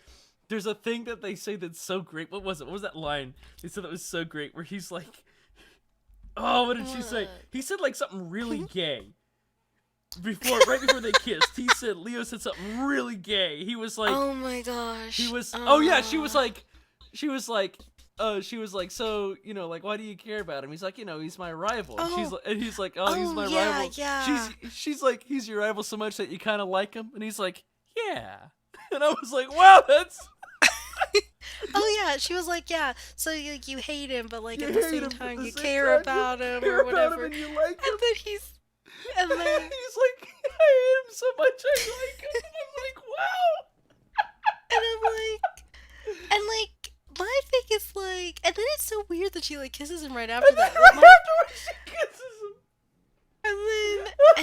[SPEAKER 2] there's a thing that they say that's so great. What was it? What was that line? They said that was so great where he's like, oh, what did she say?
[SPEAKER 1] what?
[SPEAKER 2] He said like something really gay. Right before they kissed, Leo said something really gay. He was like,
[SPEAKER 1] Oh my gosh.
[SPEAKER 2] oh yeah, she was like, so, like, why do you care about him? He's like, he's my rival. And
[SPEAKER 1] Oh,
[SPEAKER 2] he's like, oh, he's
[SPEAKER 1] oh
[SPEAKER 2] my
[SPEAKER 1] yeah,
[SPEAKER 2] rival.
[SPEAKER 1] yeah.
[SPEAKER 2] She's like, he's your rival so much that you kind of like him. And he's like, yeah. And I was like, wow, that's,
[SPEAKER 1] Oh yeah, she was like, yeah. So you hate him, but like
[SPEAKER 2] you
[SPEAKER 1] at the
[SPEAKER 2] hate
[SPEAKER 1] same
[SPEAKER 2] him, but at
[SPEAKER 1] time
[SPEAKER 2] the
[SPEAKER 1] you
[SPEAKER 2] same
[SPEAKER 1] care
[SPEAKER 2] time,
[SPEAKER 1] about
[SPEAKER 2] you
[SPEAKER 1] him
[SPEAKER 2] care
[SPEAKER 1] or
[SPEAKER 2] about him
[SPEAKER 1] whatever.
[SPEAKER 2] and you like him.
[SPEAKER 1] And then and
[SPEAKER 2] And
[SPEAKER 1] then
[SPEAKER 2] he's like, I hate him so much, I like him. And I'm like, wow.
[SPEAKER 1] and I'm like my thing is like, and then it's so weird that she like kisses him right after
[SPEAKER 2] And then
[SPEAKER 1] that.
[SPEAKER 2] right
[SPEAKER 1] Like my
[SPEAKER 2] afterwards, she kisses him.
[SPEAKER 1] and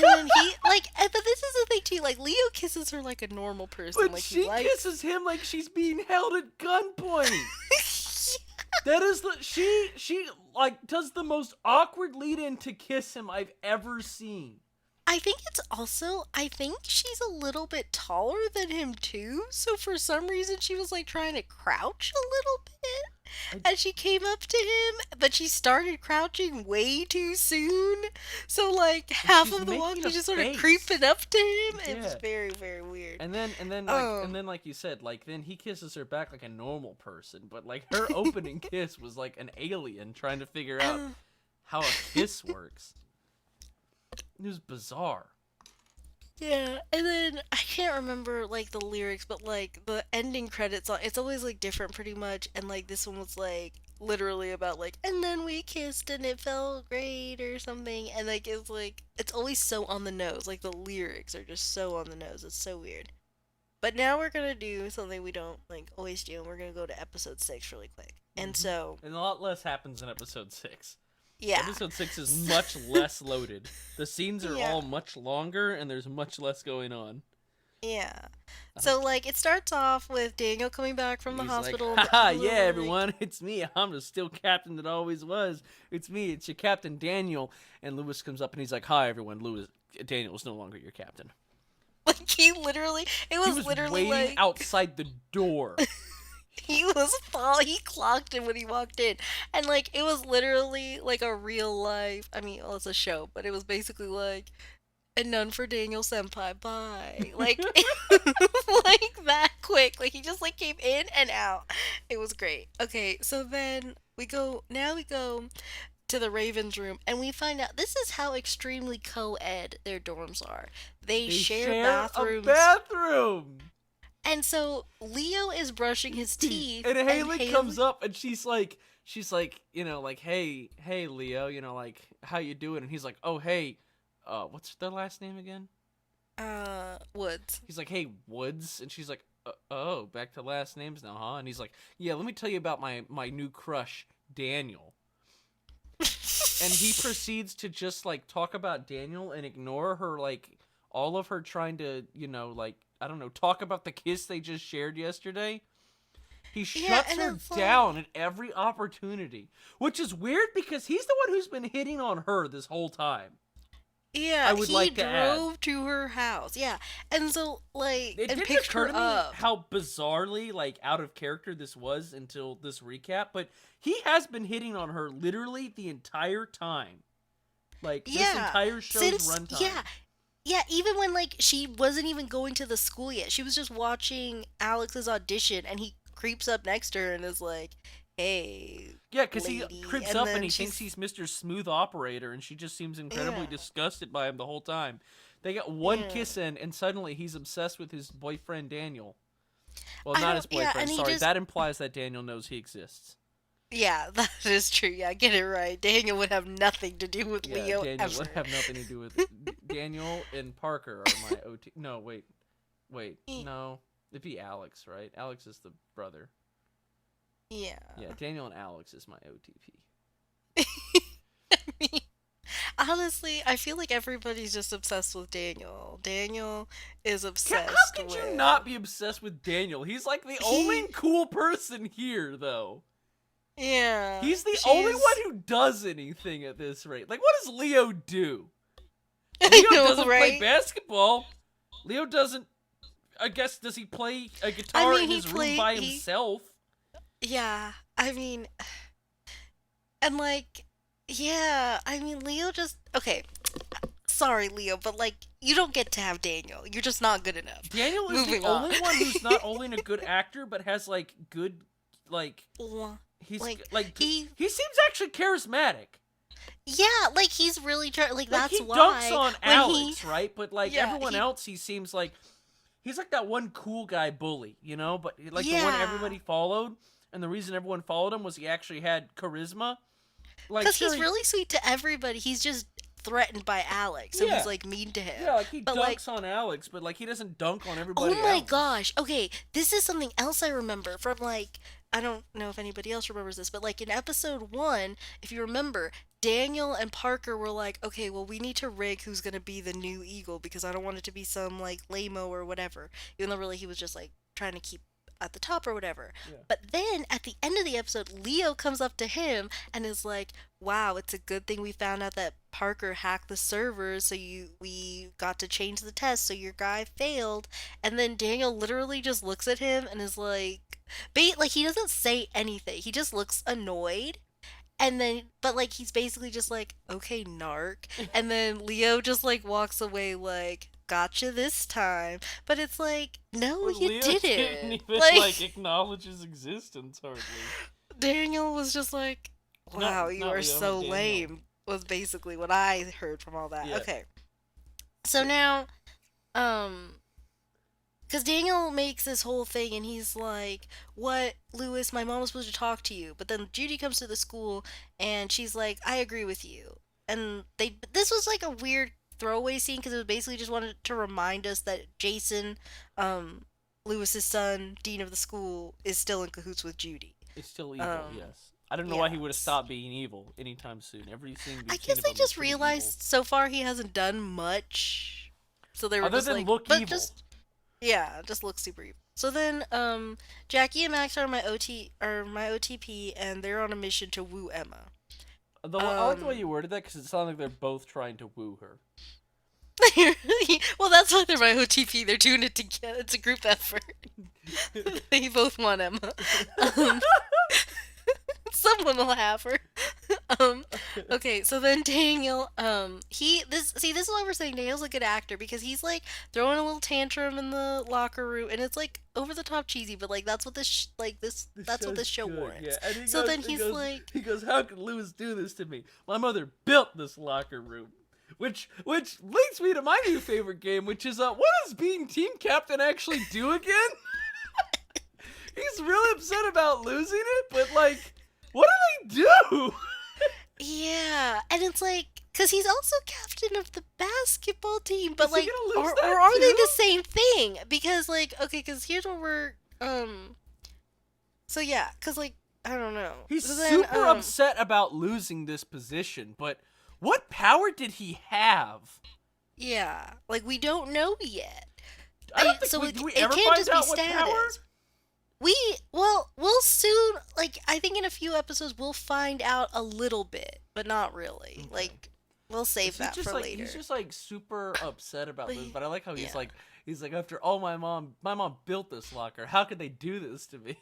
[SPEAKER 1] then he like, but this is the thing too. Like Leo kisses her like a normal person,
[SPEAKER 2] But
[SPEAKER 1] like he
[SPEAKER 2] she
[SPEAKER 1] likes.
[SPEAKER 2] kisses him like she's being held at gunpoint. That is she like does the most awkward lead in to kiss him I've ever seen.
[SPEAKER 1] I think it's also, I think she's a little bit taller than him too. So for some reason she was like trying to crouch a little bit
[SPEAKER 2] I,
[SPEAKER 1] as she came up to him, but she started crouching way too soon. So like half
[SPEAKER 2] she's
[SPEAKER 1] of the walk
[SPEAKER 2] making a
[SPEAKER 1] she's just sort of
[SPEAKER 2] face.
[SPEAKER 1] creeping up to him. It was
[SPEAKER 2] Yeah.
[SPEAKER 1] very, very weird.
[SPEAKER 2] And then like you said, like then he kisses her back like a normal person, but like her opening kiss was like an alien trying to figure out
[SPEAKER 1] Um,
[SPEAKER 2] how a kiss works. It was bizarre.
[SPEAKER 1] Yeah, and then I can't remember like the lyrics, but like the ending credits song, it's always like different pretty much, and like this one was like literally about like, and then we kissed and it felt great or something, and like it's always so on the nose, like the lyrics are just so on the nose, it's so weird. But now we're gonna do something we don't like always do, and we're gonna go to episode 6 really quick. And so,
[SPEAKER 2] And a lot less happens in episode 6.
[SPEAKER 1] yeah.
[SPEAKER 2] Episode 6 is much less loaded. The scenes are
[SPEAKER 1] Yeah.
[SPEAKER 2] all much longer, and there's much less going on.
[SPEAKER 1] Yeah.
[SPEAKER 2] Uh,
[SPEAKER 1] So like it starts off with Daniel coming back from the
[SPEAKER 2] he's like,
[SPEAKER 1] hospital and
[SPEAKER 2] haha,
[SPEAKER 1] people
[SPEAKER 2] yeah,
[SPEAKER 1] are like,
[SPEAKER 2] everyone, it's me. I'm the still captain that always was. It's me, it's your Captain Daniel. And Lewis comes up and he's like, hi, everyone, Daniel is no longer your captain.
[SPEAKER 1] like he literally it
[SPEAKER 2] He
[SPEAKER 1] was
[SPEAKER 2] was
[SPEAKER 1] literally
[SPEAKER 2] waiting
[SPEAKER 1] like
[SPEAKER 2] outside the door.
[SPEAKER 1] he clocked in when he walked in. And like it was literally like a real life, I mean, well, it's a show, but it was basically like, and none for Daniel Senpai, bye. Like like that quick. Like he just like came in and out. It was great. Okay, so then we go to the Ravens room and we find out this is how extremely co-ed their dorms are. They
[SPEAKER 2] They
[SPEAKER 1] share
[SPEAKER 2] share a
[SPEAKER 1] bathrooms.
[SPEAKER 2] bathroom.
[SPEAKER 1] And so Leo is brushing his teeth
[SPEAKER 2] And Haley
[SPEAKER 1] Haley
[SPEAKER 2] comes up and she's like, like, hey, Leo, like, how you doing? And he's like, oh, hey, what's their last name again?
[SPEAKER 1] Woods.
[SPEAKER 2] He's like, hey, Woods. And she's like, oh, back to last names now, huh? And he's like, yeah, let me tell you about my new crush, Daniel. And he proceeds to just like talk about Daniel and ignore her, like all of her trying to, like, I don't know, talk about the kiss they just shared yesterday. He
[SPEAKER 1] Yeah,
[SPEAKER 2] shuts
[SPEAKER 1] and
[SPEAKER 2] her
[SPEAKER 1] it's
[SPEAKER 2] down
[SPEAKER 1] like,
[SPEAKER 2] at every opportunity, which is weird because he's the one who's been hitting on her this whole time.
[SPEAKER 1] yeah,
[SPEAKER 2] I would
[SPEAKER 1] he
[SPEAKER 2] like to add.
[SPEAKER 1] drove to her house. Yeah. And so like
[SPEAKER 2] It
[SPEAKER 1] and
[SPEAKER 2] didn't
[SPEAKER 1] picked
[SPEAKER 2] occur
[SPEAKER 1] her
[SPEAKER 2] to me
[SPEAKER 1] up.
[SPEAKER 2] how bizarrely, like, out of character this was until this recap, but he has been hitting on her literally the entire time. Like, this
[SPEAKER 1] Yeah.
[SPEAKER 2] entire show's
[SPEAKER 1] Since
[SPEAKER 2] runtime.
[SPEAKER 1] yeah, yeah, even when like she wasn't even going to the school yet. She was just watching Alex's audition and he creeps up next to her and is like, "Hey,
[SPEAKER 2] Yeah, because he
[SPEAKER 1] lady."
[SPEAKER 2] creeps
[SPEAKER 1] And
[SPEAKER 2] up and
[SPEAKER 1] then
[SPEAKER 2] he thinks he's Mr. Smooth Operator, and she just seems incredibly
[SPEAKER 1] yeah.
[SPEAKER 2] disgusted by him the whole time. They got one
[SPEAKER 1] Yeah.
[SPEAKER 2] kiss in, and suddenly he's obsessed with his boyfriend Daniel. Well,
[SPEAKER 1] I
[SPEAKER 2] not
[SPEAKER 1] don't
[SPEAKER 2] his
[SPEAKER 1] yeah,
[SPEAKER 2] boyfriend.
[SPEAKER 1] and he
[SPEAKER 2] Sorry,
[SPEAKER 1] just
[SPEAKER 2] that implies that Daniel knows he exists.
[SPEAKER 1] yeah, that is true. Yeah, get it right. Daniel would have nothing to do with
[SPEAKER 2] Yeah,
[SPEAKER 1] Leo
[SPEAKER 2] Daniel
[SPEAKER 1] ever.
[SPEAKER 2] would have nothing to do with it. Daniel and Parker are my OT. No, wait, no. It'd be Alex, right? Alex is the brother.
[SPEAKER 1] Yeah.
[SPEAKER 2] Yeah, Daniel and Alex is my OTP.
[SPEAKER 1] Honestly, I feel like everybody's just obsessed with Daniel. Daniel is
[SPEAKER 2] How
[SPEAKER 1] obsessed
[SPEAKER 2] could you
[SPEAKER 1] with.
[SPEAKER 2] not be obsessed with Daniel? He's like the only
[SPEAKER 1] He,
[SPEAKER 2] cool person here, though.
[SPEAKER 1] yeah,
[SPEAKER 2] He's the only
[SPEAKER 1] she's.
[SPEAKER 2] one who does anything at this rate. Like, what does Leo do?
[SPEAKER 1] I
[SPEAKER 2] Leo
[SPEAKER 1] know,
[SPEAKER 2] doesn't play
[SPEAKER 1] right?
[SPEAKER 2] basketball. Leo doesn't. I guess, does he play a
[SPEAKER 1] I
[SPEAKER 2] guitar
[SPEAKER 1] mean,
[SPEAKER 2] in
[SPEAKER 1] he
[SPEAKER 2] his room
[SPEAKER 1] played.
[SPEAKER 2] by
[SPEAKER 1] He,
[SPEAKER 2] himself?
[SPEAKER 1] yeah. I mean, and like, yeah. I mean, Leo just okay. Sorry, Leo, but like, you don't get to have Daniel. You're just not good enough.
[SPEAKER 2] Daniel is the
[SPEAKER 1] Moving on.
[SPEAKER 2] only one who's not only a good actor, but has, like, good, like, he's,
[SPEAKER 1] Like
[SPEAKER 2] he seems actually charismatic.
[SPEAKER 1] yeah, like he's really trying. Like
[SPEAKER 2] Like,
[SPEAKER 1] that's
[SPEAKER 2] he
[SPEAKER 1] why
[SPEAKER 2] dunks on
[SPEAKER 1] when
[SPEAKER 2] Alex, right? But, like,
[SPEAKER 1] yeah,
[SPEAKER 2] everyone else, he seems like, he's like that one cool guy bully, But, like, the one
[SPEAKER 1] yeah,
[SPEAKER 2] everybody followed, and the reason everyone followed him was he actually had charisma. Like,
[SPEAKER 1] because
[SPEAKER 2] sure,
[SPEAKER 1] he's really sweet to everybody. He's just threatened by Alex, so
[SPEAKER 2] yeah.
[SPEAKER 1] he's like mean to him.
[SPEAKER 2] Yeah, like, he
[SPEAKER 1] But like,
[SPEAKER 2] dunks on Alex, but, like, he doesn't dunk on
[SPEAKER 1] oh
[SPEAKER 2] everybody
[SPEAKER 1] my
[SPEAKER 2] else.
[SPEAKER 1] gosh, okay, this is something else I remember from like I don't know if anybody else remembers this, but like in episode 1, if you remember, Daniel and Parker were like, okay, well, we need to rig who's gonna be the new Eagle because I don't want it to be some like lame-o or whatever. Even though really he was just like trying to keep at the top or whatever.
[SPEAKER 2] Yeah.
[SPEAKER 1] But then at the end of the episode, Leo comes up to him and is like, wow, it's a good thing we found out that Parker hacked the servers so we got to change the test so your guy failed. And then Daniel literally just looks at him and is like, like he doesn't say anything. He just looks annoyed. And then, but like he's basically just like, okay, narc. And then Leo just like walks away like, gotcha this time. But it's like, no,
[SPEAKER 2] But
[SPEAKER 1] you
[SPEAKER 2] Leo didn't
[SPEAKER 1] didn't.
[SPEAKER 2] even,
[SPEAKER 1] Like,
[SPEAKER 2] acknowledge his existence, hardly.
[SPEAKER 1] Daniel was just like, wow, you
[SPEAKER 2] Not
[SPEAKER 1] are
[SPEAKER 2] Leo,
[SPEAKER 1] so
[SPEAKER 2] Daniel.
[SPEAKER 1] lame, was basically what I heard from all that.
[SPEAKER 2] Yeah.
[SPEAKER 1] Okay. So now, um, because Daniel makes this whole thing and he's like, what, Lewis, my mom was supposed to talk to you. But then Judy comes to the school and she's like, I agree with you. And this was like a weird throwaway scene because it was basically just wanted to remind us that Jason, Lewis's son, dean of the school, is still in cahoots with Judy.
[SPEAKER 2] It's still evil,
[SPEAKER 1] Um,
[SPEAKER 2] yes. I don't know why
[SPEAKER 1] yeah.
[SPEAKER 2] he would have stopped being evil anytime soon. Every scene
[SPEAKER 1] I
[SPEAKER 2] we've seen
[SPEAKER 1] guess
[SPEAKER 2] of
[SPEAKER 1] they
[SPEAKER 2] him is
[SPEAKER 1] just
[SPEAKER 2] pretty evil.
[SPEAKER 1] realized so far he hasn't done much. So they were
[SPEAKER 2] Other
[SPEAKER 1] just
[SPEAKER 2] than
[SPEAKER 1] like,
[SPEAKER 2] look
[SPEAKER 1] but
[SPEAKER 2] evil.
[SPEAKER 1] just yeah, just looks super evil. So then Jackie and Max are my OTP and they're on a mission to woo Emma.
[SPEAKER 2] I like the way
[SPEAKER 1] Um
[SPEAKER 2] you worded that because it sounded like they're both trying to woo her.
[SPEAKER 1] well, that's why they're my OTP. They're doing it together. It's a group effort. They both want Emma. Um, someone will have her. Um, okay, so then Daniel, this is why we're saying Daniel's a good actor because he's like throwing a little tantrum in the locker room, and it's like over the top cheesy, but like that's what
[SPEAKER 2] This
[SPEAKER 1] that's what this
[SPEAKER 2] show's
[SPEAKER 1] show
[SPEAKER 2] good, yeah.
[SPEAKER 1] warrants.
[SPEAKER 2] And
[SPEAKER 1] So then he's
[SPEAKER 2] he
[SPEAKER 1] like,
[SPEAKER 2] goes, how could Lewis do this to me? My mother built this locker room. Which leads me to my new favorite game, which is what does being team captain actually do again? He's really upset about losing it, but like, what do they do?
[SPEAKER 1] yeah, and it's like. Cause he's also captain of the basketball team, but
[SPEAKER 2] Is he
[SPEAKER 1] like,
[SPEAKER 2] gonna lose
[SPEAKER 1] or
[SPEAKER 2] that
[SPEAKER 1] are they
[SPEAKER 2] too?
[SPEAKER 1] the same thing? Because like, okay, cause here's what so yeah, cause like I don't know.
[SPEAKER 2] He's
[SPEAKER 1] So then
[SPEAKER 2] super upset about losing this position, but what power did he have?
[SPEAKER 1] yeah, like we don't know yet.
[SPEAKER 2] I don't think
[SPEAKER 1] So
[SPEAKER 2] do we
[SPEAKER 1] it
[SPEAKER 2] ever
[SPEAKER 1] can't
[SPEAKER 2] find
[SPEAKER 1] just be
[SPEAKER 2] out what power?
[SPEAKER 1] status. We'll soon like I think in a few episodes we'll find out a little bit, but not really.
[SPEAKER 2] Okay.
[SPEAKER 1] Like we'll save that for later.
[SPEAKER 2] He's just like super upset about
[SPEAKER 1] But
[SPEAKER 2] this, but I like how
[SPEAKER 1] yeah,
[SPEAKER 2] he's like after all my mom built this locker. How could they do this to me?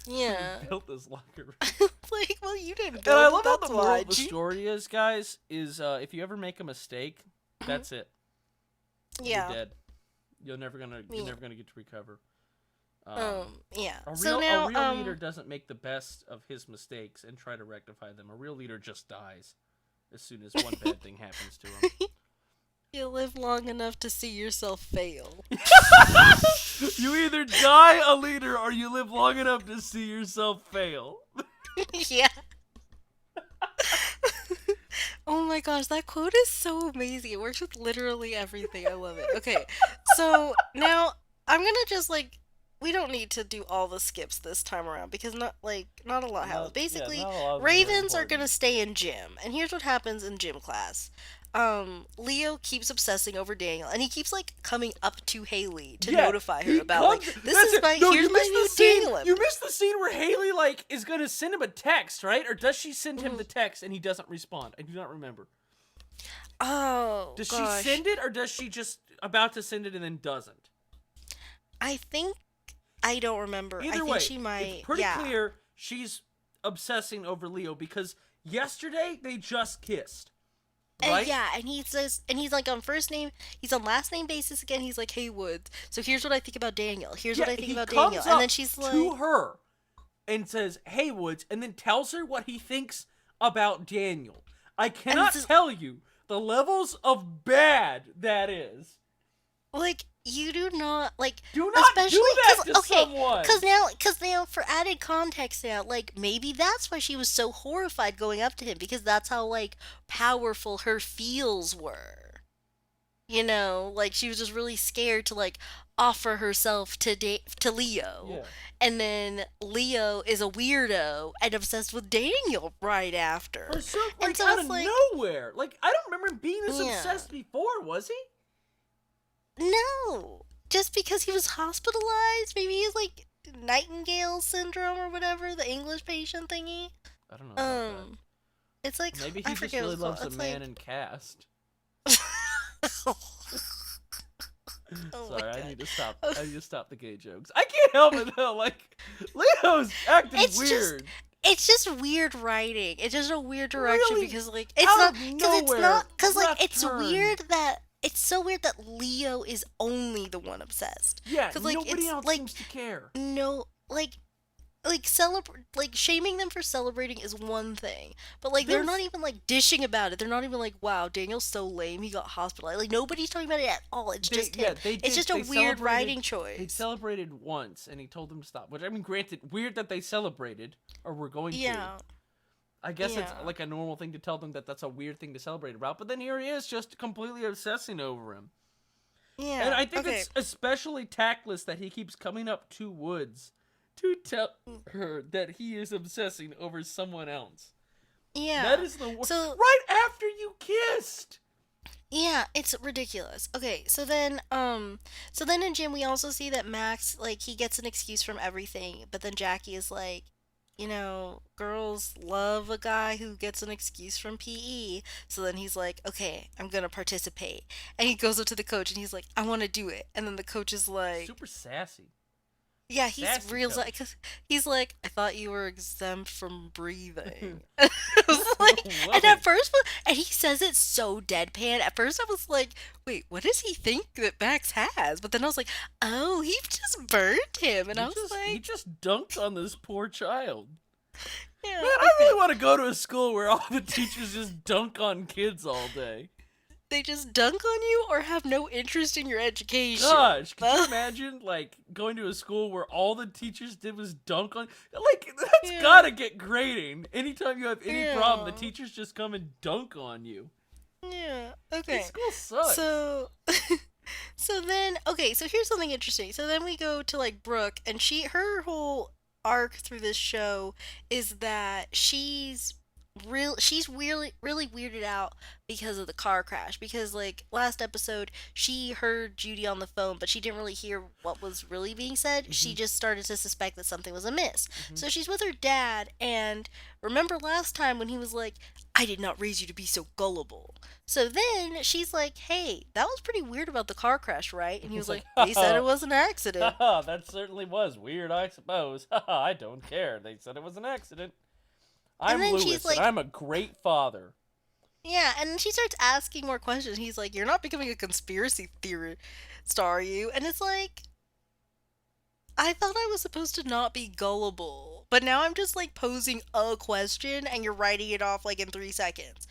[SPEAKER 1] yeah.
[SPEAKER 2] Built this locker room.
[SPEAKER 1] Like well you didn't
[SPEAKER 2] And I
[SPEAKER 1] build
[SPEAKER 2] love
[SPEAKER 1] it.
[SPEAKER 2] how
[SPEAKER 1] That's
[SPEAKER 2] the moral
[SPEAKER 1] why.
[SPEAKER 2] of the story is, guys, is if you ever make a mistake, that's it.
[SPEAKER 1] Yeah.
[SPEAKER 2] You're dead. You're never gonna get to recover.
[SPEAKER 1] Yeah.
[SPEAKER 2] A
[SPEAKER 1] So
[SPEAKER 2] real
[SPEAKER 1] now
[SPEAKER 2] leader doesn't make the best of his mistakes and try to rectify them. A real leader just dies as soon as one bad thing happens to him.
[SPEAKER 1] you live long enough to see yourself fail.
[SPEAKER 2] You either die a leader or you live long enough to see yourself fail.
[SPEAKER 1] yeah. Oh my gosh, that quote is so amazing. It works with literally everything. I love it. Okay, so now I'm gonna just like we don't need to do all the skips this time around because not a lot happens. Basically,
[SPEAKER 2] not a lot of them are
[SPEAKER 1] Ravens are gonna
[SPEAKER 2] important.
[SPEAKER 1] stay in gym, and here's what happens in gym class. Leo keeps obsessing over Daniel, and he keeps like coming up to Haley to
[SPEAKER 2] Yeah,
[SPEAKER 1] notify her
[SPEAKER 2] he
[SPEAKER 1] about like
[SPEAKER 2] comes.
[SPEAKER 1] this
[SPEAKER 2] That's
[SPEAKER 1] is
[SPEAKER 2] it.
[SPEAKER 1] my
[SPEAKER 2] No,
[SPEAKER 1] here's
[SPEAKER 2] you
[SPEAKER 1] my
[SPEAKER 2] missed
[SPEAKER 1] new
[SPEAKER 2] the scene.
[SPEAKER 1] Daniel.
[SPEAKER 2] You missed the scene where Haley like is gonna send him a text, right? Or does she send him
[SPEAKER 1] Mhm.
[SPEAKER 2] the text and he doesn't respond? I do not remember.
[SPEAKER 1] Oh
[SPEAKER 2] Does
[SPEAKER 1] gosh,
[SPEAKER 2] she send it or does she just about to send it and then doesn't?
[SPEAKER 1] I think I don't remember. I
[SPEAKER 2] Either
[SPEAKER 1] think
[SPEAKER 2] way,
[SPEAKER 1] she might.
[SPEAKER 2] it's pretty
[SPEAKER 1] Yeah.
[SPEAKER 2] clear she's obsessing over Leo because yesterday they just kissed, right?
[SPEAKER 1] And yeah, and he says, and he's like on first name, he's on last name basis again. He's like, "Hey Woods, so here's what I think about Daniel. Here's what
[SPEAKER 2] Yeah,
[SPEAKER 1] I think
[SPEAKER 2] he
[SPEAKER 1] about
[SPEAKER 2] comes
[SPEAKER 1] Daniel."
[SPEAKER 2] up
[SPEAKER 1] And then she's
[SPEAKER 2] to
[SPEAKER 1] like,
[SPEAKER 2] her and says, "Hey Woods," and then tells her what he thinks about Daniel. I
[SPEAKER 1] and
[SPEAKER 2] cannot
[SPEAKER 1] this is
[SPEAKER 2] tell you the levels of bad that is.
[SPEAKER 1] like, you do not like,
[SPEAKER 2] Do not
[SPEAKER 1] especially
[SPEAKER 2] do that
[SPEAKER 1] because
[SPEAKER 2] to
[SPEAKER 1] okay,
[SPEAKER 2] someone.
[SPEAKER 1] because now for added context now, like maybe that's why she was so horrified going up to him because that's how like powerful her feels were. You know, like she was just really scared to like offer herself to Leo.
[SPEAKER 2] Yeah.
[SPEAKER 1] And then Leo is a weirdo and obsessed with Daniel right after.
[SPEAKER 2] For so
[SPEAKER 1] And
[SPEAKER 2] like
[SPEAKER 1] so
[SPEAKER 2] out
[SPEAKER 1] it's
[SPEAKER 2] of
[SPEAKER 1] like
[SPEAKER 2] nowhere. Like I don't remember him being this
[SPEAKER 1] yeah.
[SPEAKER 2] obsessed before, was he?
[SPEAKER 1] No. Just because he was hospitalized, maybe he's like Nightingale syndrome or whatever, the English patient thingy.
[SPEAKER 2] I don't know about that.
[SPEAKER 1] It's like
[SPEAKER 2] Maybe
[SPEAKER 1] I
[SPEAKER 2] he just
[SPEAKER 1] forget
[SPEAKER 2] really
[SPEAKER 1] what
[SPEAKER 2] loves
[SPEAKER 1] it's
[SPEAKER 2] a
[SPEAKER 1] called.
[SPEAKER 2] man in cast.
[SPEAKER 1] Oh my
[SPEAKER 2] Sorry, I
[SPEAKER 1] god.
[SPEAKER 2] need to stop. I need to stop the gay jokes. I can't help it though. Like Leo's acting
[SPEAKER 1] It's
[SPEAKER 2] weird.
[SPEAKER 1] it's just weird writing. It's just a weird direction
[SPEAKER 2] Really?
[SPEAKER 1] because like it's
[SPEAKER 2] Out
[SPEAKER 1] not
[SPEAKER 2] of
[SPEAKER 1] because it's
[SPEAKER 2] nowhere,
[SPEAKER 1] not because like
[SPEAKER 2] left
[SPEAKER 1] it's
[SPEAKER 2] turn.
[SPEAKER 1] weird that it's so weird that Leo is only the one obsessed.
[SPEAKER 2] Yeah,
[SPEAKER 1] Because like
[SPEAKER 2] nobody
[SPEAKER 1] it's
[SPEAKER 2] else
[SPEAKER 1] like
[SPEAKER 2] seems to care.
[SPEAKER 1] no like celebrate like shaming them for celebrating is one thing, but like they're not
[SPEAKER 2] There's
[SPEAKER 1] even like dishing about it. They're not even like, wow, Daniel's so lame, he got hospitalized. Like nobody's talking about it at all. It's just him.
[SPEAKER 2] they
[SPEAKER 1] It's
[SPEAKER 2] did.
[SPEAKER 1] just a
[SPEAKER 2] They
[SPEAKER 1] weird
[SPEAKER 2] celebrated.
[SPEAKER 1] writing
[SPEAKER 2] They
[SPEAKER 1] choice.
[SPEAKER 2] celebrated once, and he told them to stop. Which I mean, granted, weird that they celebrated or were going to.
[SPEAKER 1] Yeah.
[SPEAKER 2] I guess it's
[SPEAKER 1] Yeah.
[SPEAKER 2] like a normal thing to tell them that that's a weird thing to celebrate about. But then here he is, just completely obsessing over him.
[SPEAKER 1] Yeah.
[SPEAKER 2] And I think
[SPEAKER 1] okay.
[SPEAKER 2] it's especially tactless that he keeps coming up to Woods to tell her that he is obsessing over someone else. That
[SPEAKER 1] Yeah.
[SPEAKER 2] is the worst.
[SPEAKER 1] So
[SPEAKER 2] Right after you kissed.
[SPEAKER 1] yeah, it's ridiculous. Okay, so then in gym we also see that Max, like, he gets an excuse from everything, but then Jackie is like, girls love a guy who gets an excuse from PE. So then he's like, okay, I'm gonna participate. And he goes up to the coach and he's like, I wanna do it. And then the coach is like,
[SPEAKER 2] Super sassy.
[SPEAKER 1] yeah, he's
[SPEAKER 2] Sassy
[SPEAKER 1] real like,
[SPEAKER 2] coach.
[SPEAKER 1] 'cause he's like, I thought you were exempt from breathing. And I was like, and
[SPEAKER 2] Whoa.
[SPEAKER 1] at first, and he says it so deadpan. At first, I was like, wait, what does he think that Max has? But then I was like, oh, he just burned him, and I was
[SPEAKER 2] He
[SPEAKER 1] like,
[SPEAKER 2] just dunked on this poor child.
[SPEAKER 1] yeah,
[SPEAKER 2] Man, I
[SPEAKER 1] okay.
[SPEAKER 2] really want to go to a school where all the teachers just dunk on kids all day.
[SPEAKER 1] They just dunk on you or have no interest in your education.
[SPEAKER 2] Gosh, could you imagine like going to a school where all the teachers did was dunk on? Like that's
[SPEAKER 1] Yeah,
[SPEAKER 2] gotta get grating. Anytime you have any problem, the
[SPEAKER 1] yeah,
[SPEAKER 2] teachers just come and dunk on you.
[SPEAKER 1] yeah.
[SPEAKER 2] This
[SPEAKER 1] Okay,
[SPEAKER 2] school sucks.
[SPEAKER 1] so so then, okay, so here's something interesting. So then we go to like Brooke, and her whole arc through this show is that she's really weirded out because of the car crash, because like last episode she heard Judy on the phone but she didn't really hear what was really being said. She
[SPEAKER 2] Hmm.
[SPEAKER 1] just started to suspect that something was amiss.
[SPEAKER 2] Hmm.
[SPEAKER 1] So she's with her dad, and remember last time when he was like, I did not raise you to be so gullible. So then she's like, hey, that was pretty weird about the car crash, right? And he
[SPEAKER 2] He's
[SPEAKER 1] was
[SPEAKER 2] like,
[SPEAKER 1] like, they said
[SPEAKER 2] ha
[SPEAKER 1] it was an accident.
[SPEAKER 2] ha, that certainly was weird, I suppose. Ha ha, I don't care. They said it was an accident.
[SPEAKER 1] And
[SPEAKER 2] I'm
[SPEAKER 1] then she's
[SPEAKER 2] Lewis, and
[SPEAKER 1] like,
[SPEAKER 2] I'm a great father.
[SPEAKER 1] yeah, and then she starts asking more questions. He's like, you're not becoming a conspiracy theorist, are you? And it's like, I thought I was supposed to not be gullible. But now I'm just like posing a question and you're writing it off like in 3 seconds.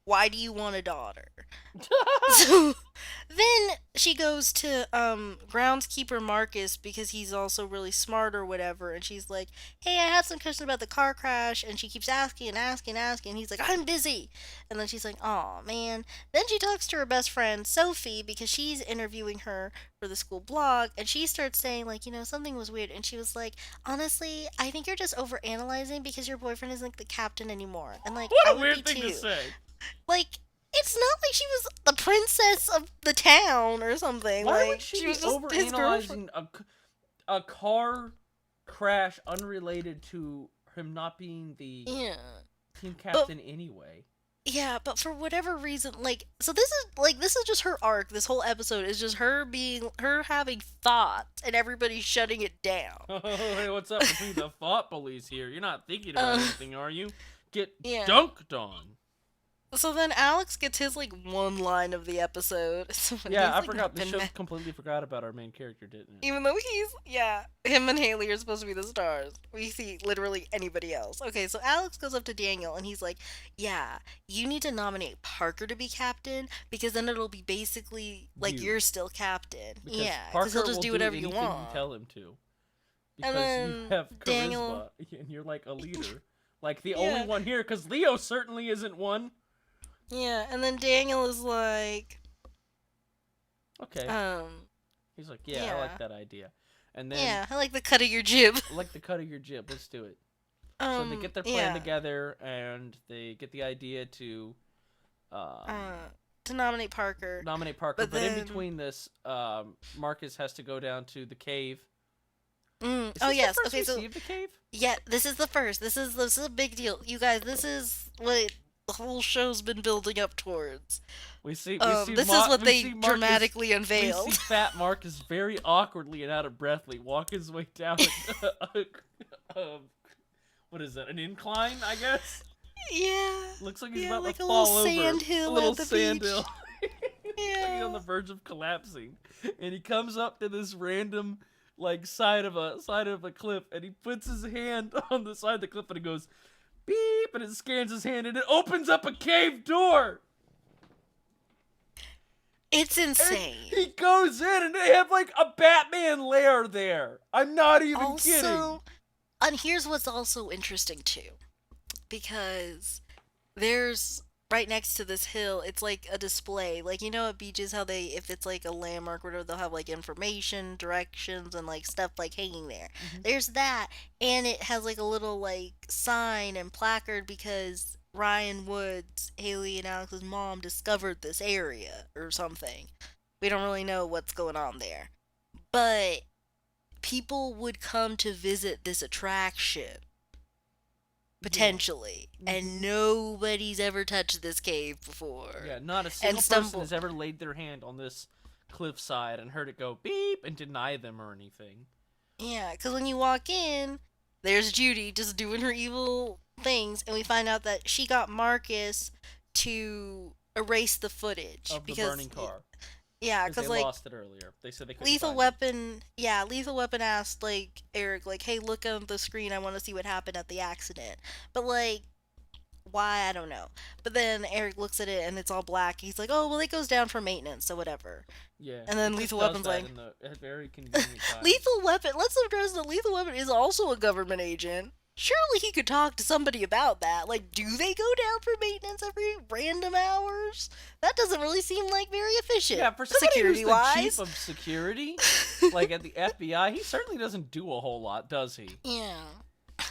[SPEAKER 1] Why do you want a daughter? So then she goes to groundskeeper Marcus because he's also really smart or whatever, and she's like, hey, I had some questions about the car crash, and she keeps asking and asking and asking, and he's like, I'm busy. And then she's like, oh man. Then she talks to her best friend Sophie because she's interviewing her for the school blog, and she starts saying like, something was weird, and she was like, honestly, I think you're just over analyzing because your boyfriend isn't the captain anymore. And like, I
[SPEAKER 2] What a
[SPEAKER 1] would be
[SPEAKER 2] weird thing to
[SPEAKER 1] too.
[SPEAKER 2] say.
[SPEAKER 1] Like, it's not like she was the princess of the town or something.
[SPEAKER 2] Why would
[SPEAKER 1] Like,
[SPEAKER 2] she
[SPEAKER 1] she
[SPEAKER 2] be
[SPEAKER 1] was just his girlfriend.
[SPEAKER 2] overanalyzing a car crash unrelated to him not being the
[SPEAKER 1] Yeah.
[SPEAKER 2] team
[SPEAKER 1] But
[SPEAKER 2] captain anyway?
[SPEAKER 1] yeah, but for whatever reason, like, so this is just her arc. This whole episode is just her having thoughts and everybody shutting it down.
[SPEAKER 2] Oh, hey, what's up between the thought police here? You're not thinking about
[SPEAKER 1] Uh,
[SPEAKER 2] anything, are you? Get
[SPEAKER 1] yeah.
[SPEAKER 2] dunked on.
[SPEAKER 1] So then Alex gets his like one line of the episode. So when
[SPEAKER 2] Yeah,
[SPEAKER 1] he's
[SPEAKER 2] I
[SPEAKER 1] like
[SPEAKER 2] forgot.
[SPEAKER 1] not
[SPEAKER 2] The
[SPEAKER 1] been
[SPEAKER 2] show
[SPEAKER 1] mad.
[SPEAKER 2] completely forgot about our main character, didn't it?
[SPEAKER 1] Even though him and Haley are supposed to be the stars. We see literally anybody else. Okay, so Alex goes up to Daniel and he's like, yeah, you need to nominate Parker to be captain because then it'll be basically like
[SPEAKER 2] You.
[SPEAKER 1] you're still captain.
[SPEAKER 2] Because
[SPEAKER 1] Yeah, because he'll
[SPEAKER 2] Parker
[SPEAKER 1] just
[SPEAKER 2] will
[SPEAKER 1] do
[SPEAKER 2] do
[SPEAKER 1] whatever you
[SPEAKER 2] anything you
[SPEAKER 1] want.
[SPEAKER 2] tell him to.
[SPEAKER 1] And
[SPEAKER 2] Because you
[SPEAKER 1] then
[SPEAKER 2] have
[SPEAKER 1] Daniel,
[SPEAKER 2] charisma and you're like a leader. Like the only
[SPEAKER 1] yeah,
[SPEAKER 2] one here, because Leo certainly isn't one.
[SPEAKER 1] yeah, and then Daniel is like,
[SPEAKER 2] Okay.
[SPEAKER 1] um,
[SPEAKER 2] He's like, yeah, I
[SPEAKER 1] yeah,
[SPEAKER 2] like that idea. And then,
[SPEAKER 1] yeah, I like the cut of your jib.
[SPEAKER 2] I like the cut of your jib. Let's do it. So they get their plan
[SPEAKER 1] Yeah,
[SPEAKER 2] together, and they get the idea to um,
[SPEAKER 1] uh, to nominate Parker,
[SPEAKER 2] nominate Parker.
[SPEAKER 1] but
[SPEAKER 2] But in
[SPEAKER 1] then,
[SPEAKER 2] between this, Marcus has to go down to the cave. Is
[SPEAKER 1] oh
[SPEAKER 2] this the
[SPEAKER 1] yes,
[SPEAKER 2] first
[SPEAKER 1] okay,
[SPEAKER 2] we
[SPEAKER 1] so
[SPEAKER 2] see of the cave?
[SPEAKER 1] yeah, this is the first. This is a big deal, you guys. This is what the whole show's been building up towards. This is what
[SPEAKER 2] We
[SPEAKER 1] they
[SPEAKER 2] see Marcus.
[SPEAKER 1] dramatically
[SPEAKER 2] We see
[SPEAKER 1] unveiled.
[SPEAKER 2] Fat Marcus very awkwardly and out of breath walk his way down a what is that? An incline, I guess.
[SPEAKER 1] Yeah,
[SPEAKER 2] Looks like he's
[SPEAKER 1] yeah,
[SPEAKER 2] about to
[SPEAKER 1] like a little
[SPEAKER 2] fall over.
[SPEAKER 1] sand
[SPEAKER 2] A
[SPEAKER 1] hill
[SPEAKER 2] little
[SPEAKER 1] at the
[SPEAKER 2] sand
[SPEAKER 1] beach.
[SPEAKER 2] hill. Like he's on
[SPEAKER 1] Yeah.
[SPEAKER 2] the verge of collapsing, and he comes up to this random like side of a cliff, and he puts his hand on the side of the cliff, and it goes beep, and it scans his hand, and it opens up a cave door.
[SPEAKER 1] It's
[SPEAKER 2] And
[SPEAKER 1] insane.
[SPEAKER 2] he goes in, and they have like a Batman lair there. I'm not even kidding.
[SPEAKER 1] Also, and here's what's also interesting too, because there's right next to this hill, it's like a display. Like, you know at beaches how they, if it's like a landmark or whatever, they'll have like information, directions, and like stuff like hanging there.
[SPEAKER 2] Hmm.
[SPEAKER 1] There's that, and it has like a little like sign and placard because Ryan Woods, Haley and Alex's mom, discovered this area or something. We don't really know what's going on there. But people would come to visit this attraction
[SPEAKER 2] Yeah.
[SPEAKER 1] potentially, and
[SPEAKER 2] Hmm.
[SPEAKER 1] nobody's ever touched this cave before
[SPEAKER 2] Yeah, not a
[SPEAKER 1] and
[SPEAKER 2] single person
[SPEAKER 1] stumble.
[SPEAKER 2] has ever laid their hand on this cliffside and heard it go beep and deny them or anything.
[SPEAKER 1] Yeah, because when you walk in, there's Judy just doing her evil things, and we find out that she got Marcus to erase the footage
[SPEAKER 2] Of the
[SPEAKER 1] because,
[SPEAKER 2] burning car.
[SPEAKER 1] yeah,
[SPEAKER 2] Because they
[SPEAKER 1] because like
[SPEAKER 2] lost it earlier. They said they couldn't
[SPEAKER 1] Lethal
[SPEAKER 2] find it.
[SPEAKER 1] Weapon, yeah, Lethal Weapon asked like Eric, like, hey, look on the screen, I want to see what happened at the accident. But like, why, I don't know. But then Eric looks at it and it's all black. He's like, oh well, it goes down for maintenance, so whatever.
[SPEAKER 2] Yeah,
[SPEAKER 1] And
[SPEAKER 2] it
[SPEAKER 1] then
[SPEAKER 2] just
[SPEAKER 1] Lethal
[SPEAKER 2] does
[SPEAKER 1] Weapon's
[SPEAKER 2] that
[SPEAKER 1] like,
[SPEAKER 2] in the at very convenient times.
[SPEAKER 1] Lethal Weapon. Let's address that Lethal Weapon is also a government agent. Surely he could talk to somebody about that. Like, do they go down for maintenance every random hours? That doesn't really seem like very
[SPEAKER 2] Yeah,
[SPEAKER 1] efficient,
[SPEAKER 2] for somebody who's
[SPEAKER 1] security
[SPEAKER 2] the chief
[SPEAKER 1] wise.
[SPEAKER 2] of security, like at the FBI, he certainly doesn't do a whole lot, does he?
[SPEAKER 1] Yeah.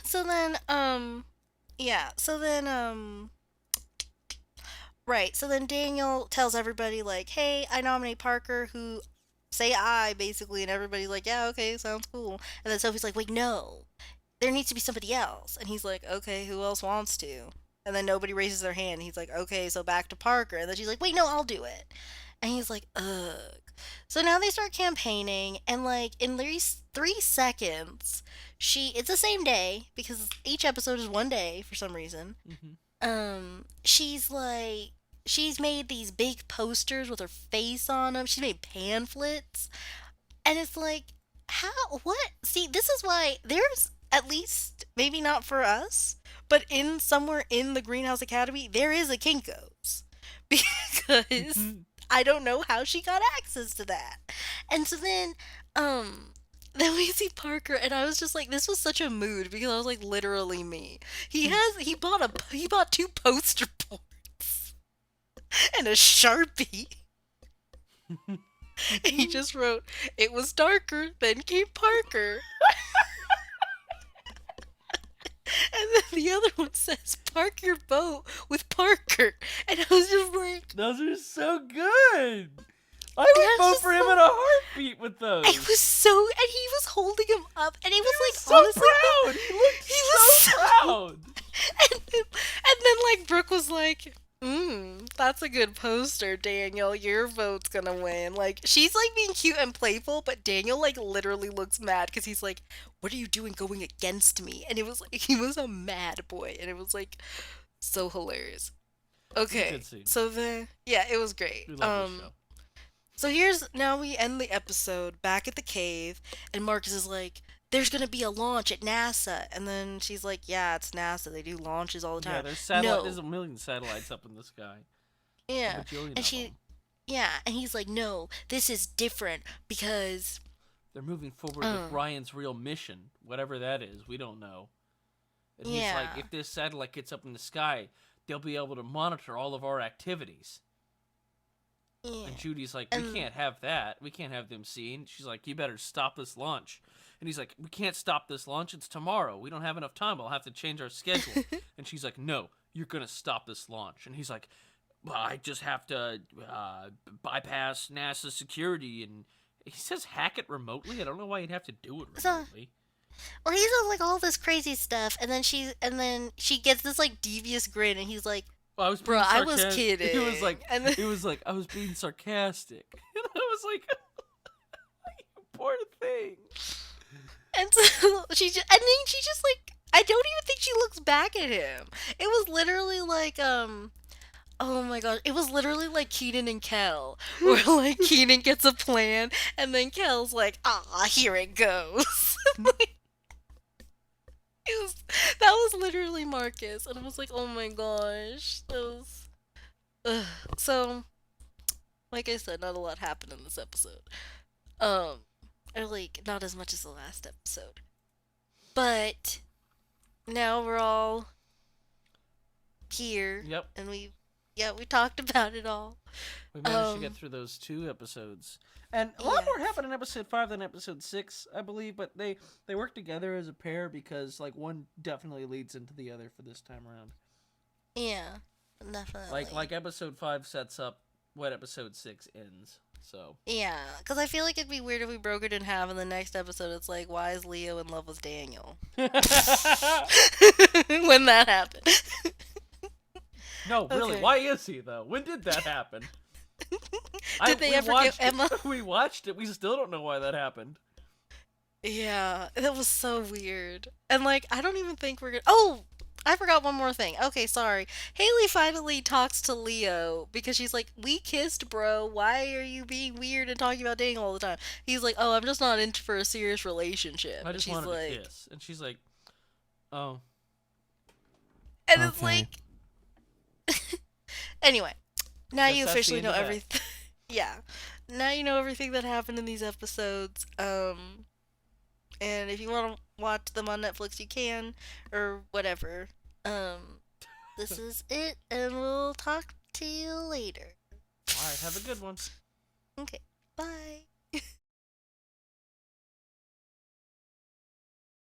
[SPEAKER 1] So then, yeah. So then, right. So then Daniel tells everybody like, "Hey, I nominate Parker." Who say I basically, and everybody's like, "Yeah, okay, sounds cool." And then Sophie's like, "Wait, no, there needs to be somebody else." And he's like, "Okay, who else wants to?" And then nobody raises their hand. He's like, "Okay, so back to Parker." And then she's like, "Wait, no, I'll do it." And he's like, "Ugh." So now they start campaigning, and like in 3 seconds, it's the same day because each episode is one day for some reason.
[SPEAKER 2] Hmm.
[SPEAKER 1] She's like, she's made these big posters with her face on them. She made pamphlets, and it's like, how, what, see, this is why there's, at least maybe not for us, but in somewhere in the Greenhouse Academy there is a Kinkos because I don't know how she got access to that. And so um then we see Parker, and I was just like, this was such a mood because I was like, literally me. He bought two poster boards and a Sharpie. And he just wrote, "It was darker, then came Parker." And then the other one says, "Park your boat with Parker." And I was just like,
[SPEAKER 2] Those are so good. I
[SPEAKER 1] and
[SPEAKER 2] would
[SPEAKER 1] I was
[SPEAKER 2] vote
[SPEAKER 1] just
[SPEAKER 2] for him in
[SPEAKER 1] like,
[SPEAKER 2] a heartbrbeat with
[SPEAKER 1] it
[SPEAKER 2] those.
[SPEAKER 1] was so, and he was holding him up, and it
[SPEAKER 2] He
[SPEAKER 1] was
[SPEAKER 2] was
[SPEAKER 1] like,
[SPEAKER 2] so
[SPEAKER 1] honestly,
[SPEAKER 2] proud. He looked
[SPEAKER 1] he was
[SPEAKER 2] so
[SPEAKER 1] so,
[SPEAKER 2] proud.
[SPEAKER 1] and then like Brooke was like, that's a good poster, Daniel. Your vote's gonna win. Like, she's like being cute and playful, but Daniel like literally looks mad because he's like, "What are you doing going against me?" And it was like he was a mad boy, and it was like so hilarious.
[SPEAKER 2] It was a good
[SPEAKER 1] Okay,
[SPEAKER 2] scene.
[SPEAKER 1] so then yeah, it was great.
[SPEAKER 2] We love this show.
[SPEAKER 1] So here's, now we end the episode back at the cave, and Marcus is like, "There's gonna be a launch at NASA," and then she's like, "Yeah, it's NASA. They do launches all the
[SPEAKER 2] Yeah,
[SPEAKER 1] time."
[SPEAKER 2] there's satellite. There's
[SPEAKER 1] No,
[SPEAKER 2] a million satellites up in the sky. A
[SPEAKER 1] yeah,
[SPEAKER 2] bajillion
[SPEAKER 1] and
[SPEAKER 2] of them.
[SPEAKER 1] yeah, and he's like, "No, this is different because,
[SPEAKER 2] They're moving forward with
[SPEAKER 1] uh,
[SPEAKER 2] Ryan's real mission, whatever that is. We don't know. And he's like,
[SPEAKER 1] yeah,
[SPEAKER 2] if this satellite gets up in the sky, they'll be able to monitor all of our activities.
[SPEAKER 1] yeah,
[SPEAKER 2] And Judy's like, we
[SPEAKER 1] and
[SPEAKER 2] can't have that. We can't have them seen. She's like, you better stop this launch. And he's like, we can't stop this launch. It's tomorrow. We don't have enough time. I'll have to change our schedule. And she's like, no, you're going to stop this launch. And he's like, well, I just have to bypass NASA security. And he says hack it remotely. I don't know why you'd have to do it
[SPEAKER 1] so,
[SPEAKER 2] remotely.
[SPEAKER 1] well, he says like all this crazy stuff, and then she gets this like devious grin, and he's like,
[SPEAKER 2] Well, I was
[SPEAKER 1] "Bruh,
[SPEAKER 2] being
[SPEAKER 1] I was
[SPEAKER 2] sarcastic. It was
[SPEAKER 1] kidding,"
[SPEAKER 2] like,
[SPEAKER 1] and then,
[SPEAKER 2] I was being sarcastic. And I was like, you poor thing.
[SPEAKER 1] and so and then she just like, I don't even think she looks back at him. It was literally like oh my gosh, it was literally like Keenan and Kel, where like Keenan gets a plan, and then Kel's like, "Ah, here it goes." Like, it was, that was literally Marcus, and I was like, "Oh my gosh, that was." Ugh. So, like I said, not a lot happened in this episode. Um, or like not as much as the last episode, but now we're all here,
[SPEAKER 2] Yep.
[SPEAKER 1] and we, Yeah, we talked about it all.
[SPEAKER 2] We managed to get
[SPEAKER 1] Um,
[SPEAKER 2] through those 2 episodes, and a lot more
[SPEAKER 1] yes.
[SPEAKER 2] happened in episode 5 than episode 6, I believe. But they work together as a pair because like one definitely leads into the other for this time around.
[SPEAKER 1] Yeah,
[SPEAKER 2] Like
[SPEAKER 1] definitely.
[SPEAKER 2] like episode 5 sets up what episode 6 ends. So
[SPEAKER 1] Yeah, because I feel like it'd be weird if we broke it in half, and the next episode it's like, why is Leo in love with Daniel? When that happened.
[SPEAKER 2] no, really,
[SPEAKER 1] Okay.
[SPEAKER 2] why is he though? When did that happen? I
[SPEAKER 1] Did they
[SPEAKER 2] we
[SPEAKER 1] ever give
[SPEAKER 2] watched it.
[SPEAKER 1] Emma?
[SPEAKER 2] We watched it. We still don't know why that happened.
[SPEAKER 1] Yeah, that was so weird. And like, I don't even think we're gonna. Oh, I forgot one more thing. Okay, sorry. Haley finally talks to Leo because she's like, "We kissed, bro. Why are you being weird and talking about dating all the time?" He's like, "Oh, I'm just not into for a serious relationship."
[SPEAKER 2] I
[SPEAKER 1] And
[SPEAKER 2] just
[SPEAKER 1] she's
[SPEAKER 2] wanted to
[SPEAKER 1] like,
[SPEAKER 2] kiss, and she's like, "Oh,
[SPEAKER 1] and it's
[SPEAKER 2] okay.
[SPEAKER 1] like, anyway, now
[SPEAKER 2] Guess
[SPEAKER 1] you
[SPEAKER 2] that's the
[SPEAKER 1] officially
[SPEAKER 2] end
[SPEAKER 1] know
[SPEAKER 2] of that."
[SPEAKER 1] everything. Yeah, now you know everything that happened in these episodes. And if you want to watch them on Netflix, you can, or whatever. Um, this is it, and we'll talk to you later.
[SPEAKER 2] All right, have a good one.
[SPEAKER 1] Okay, bye.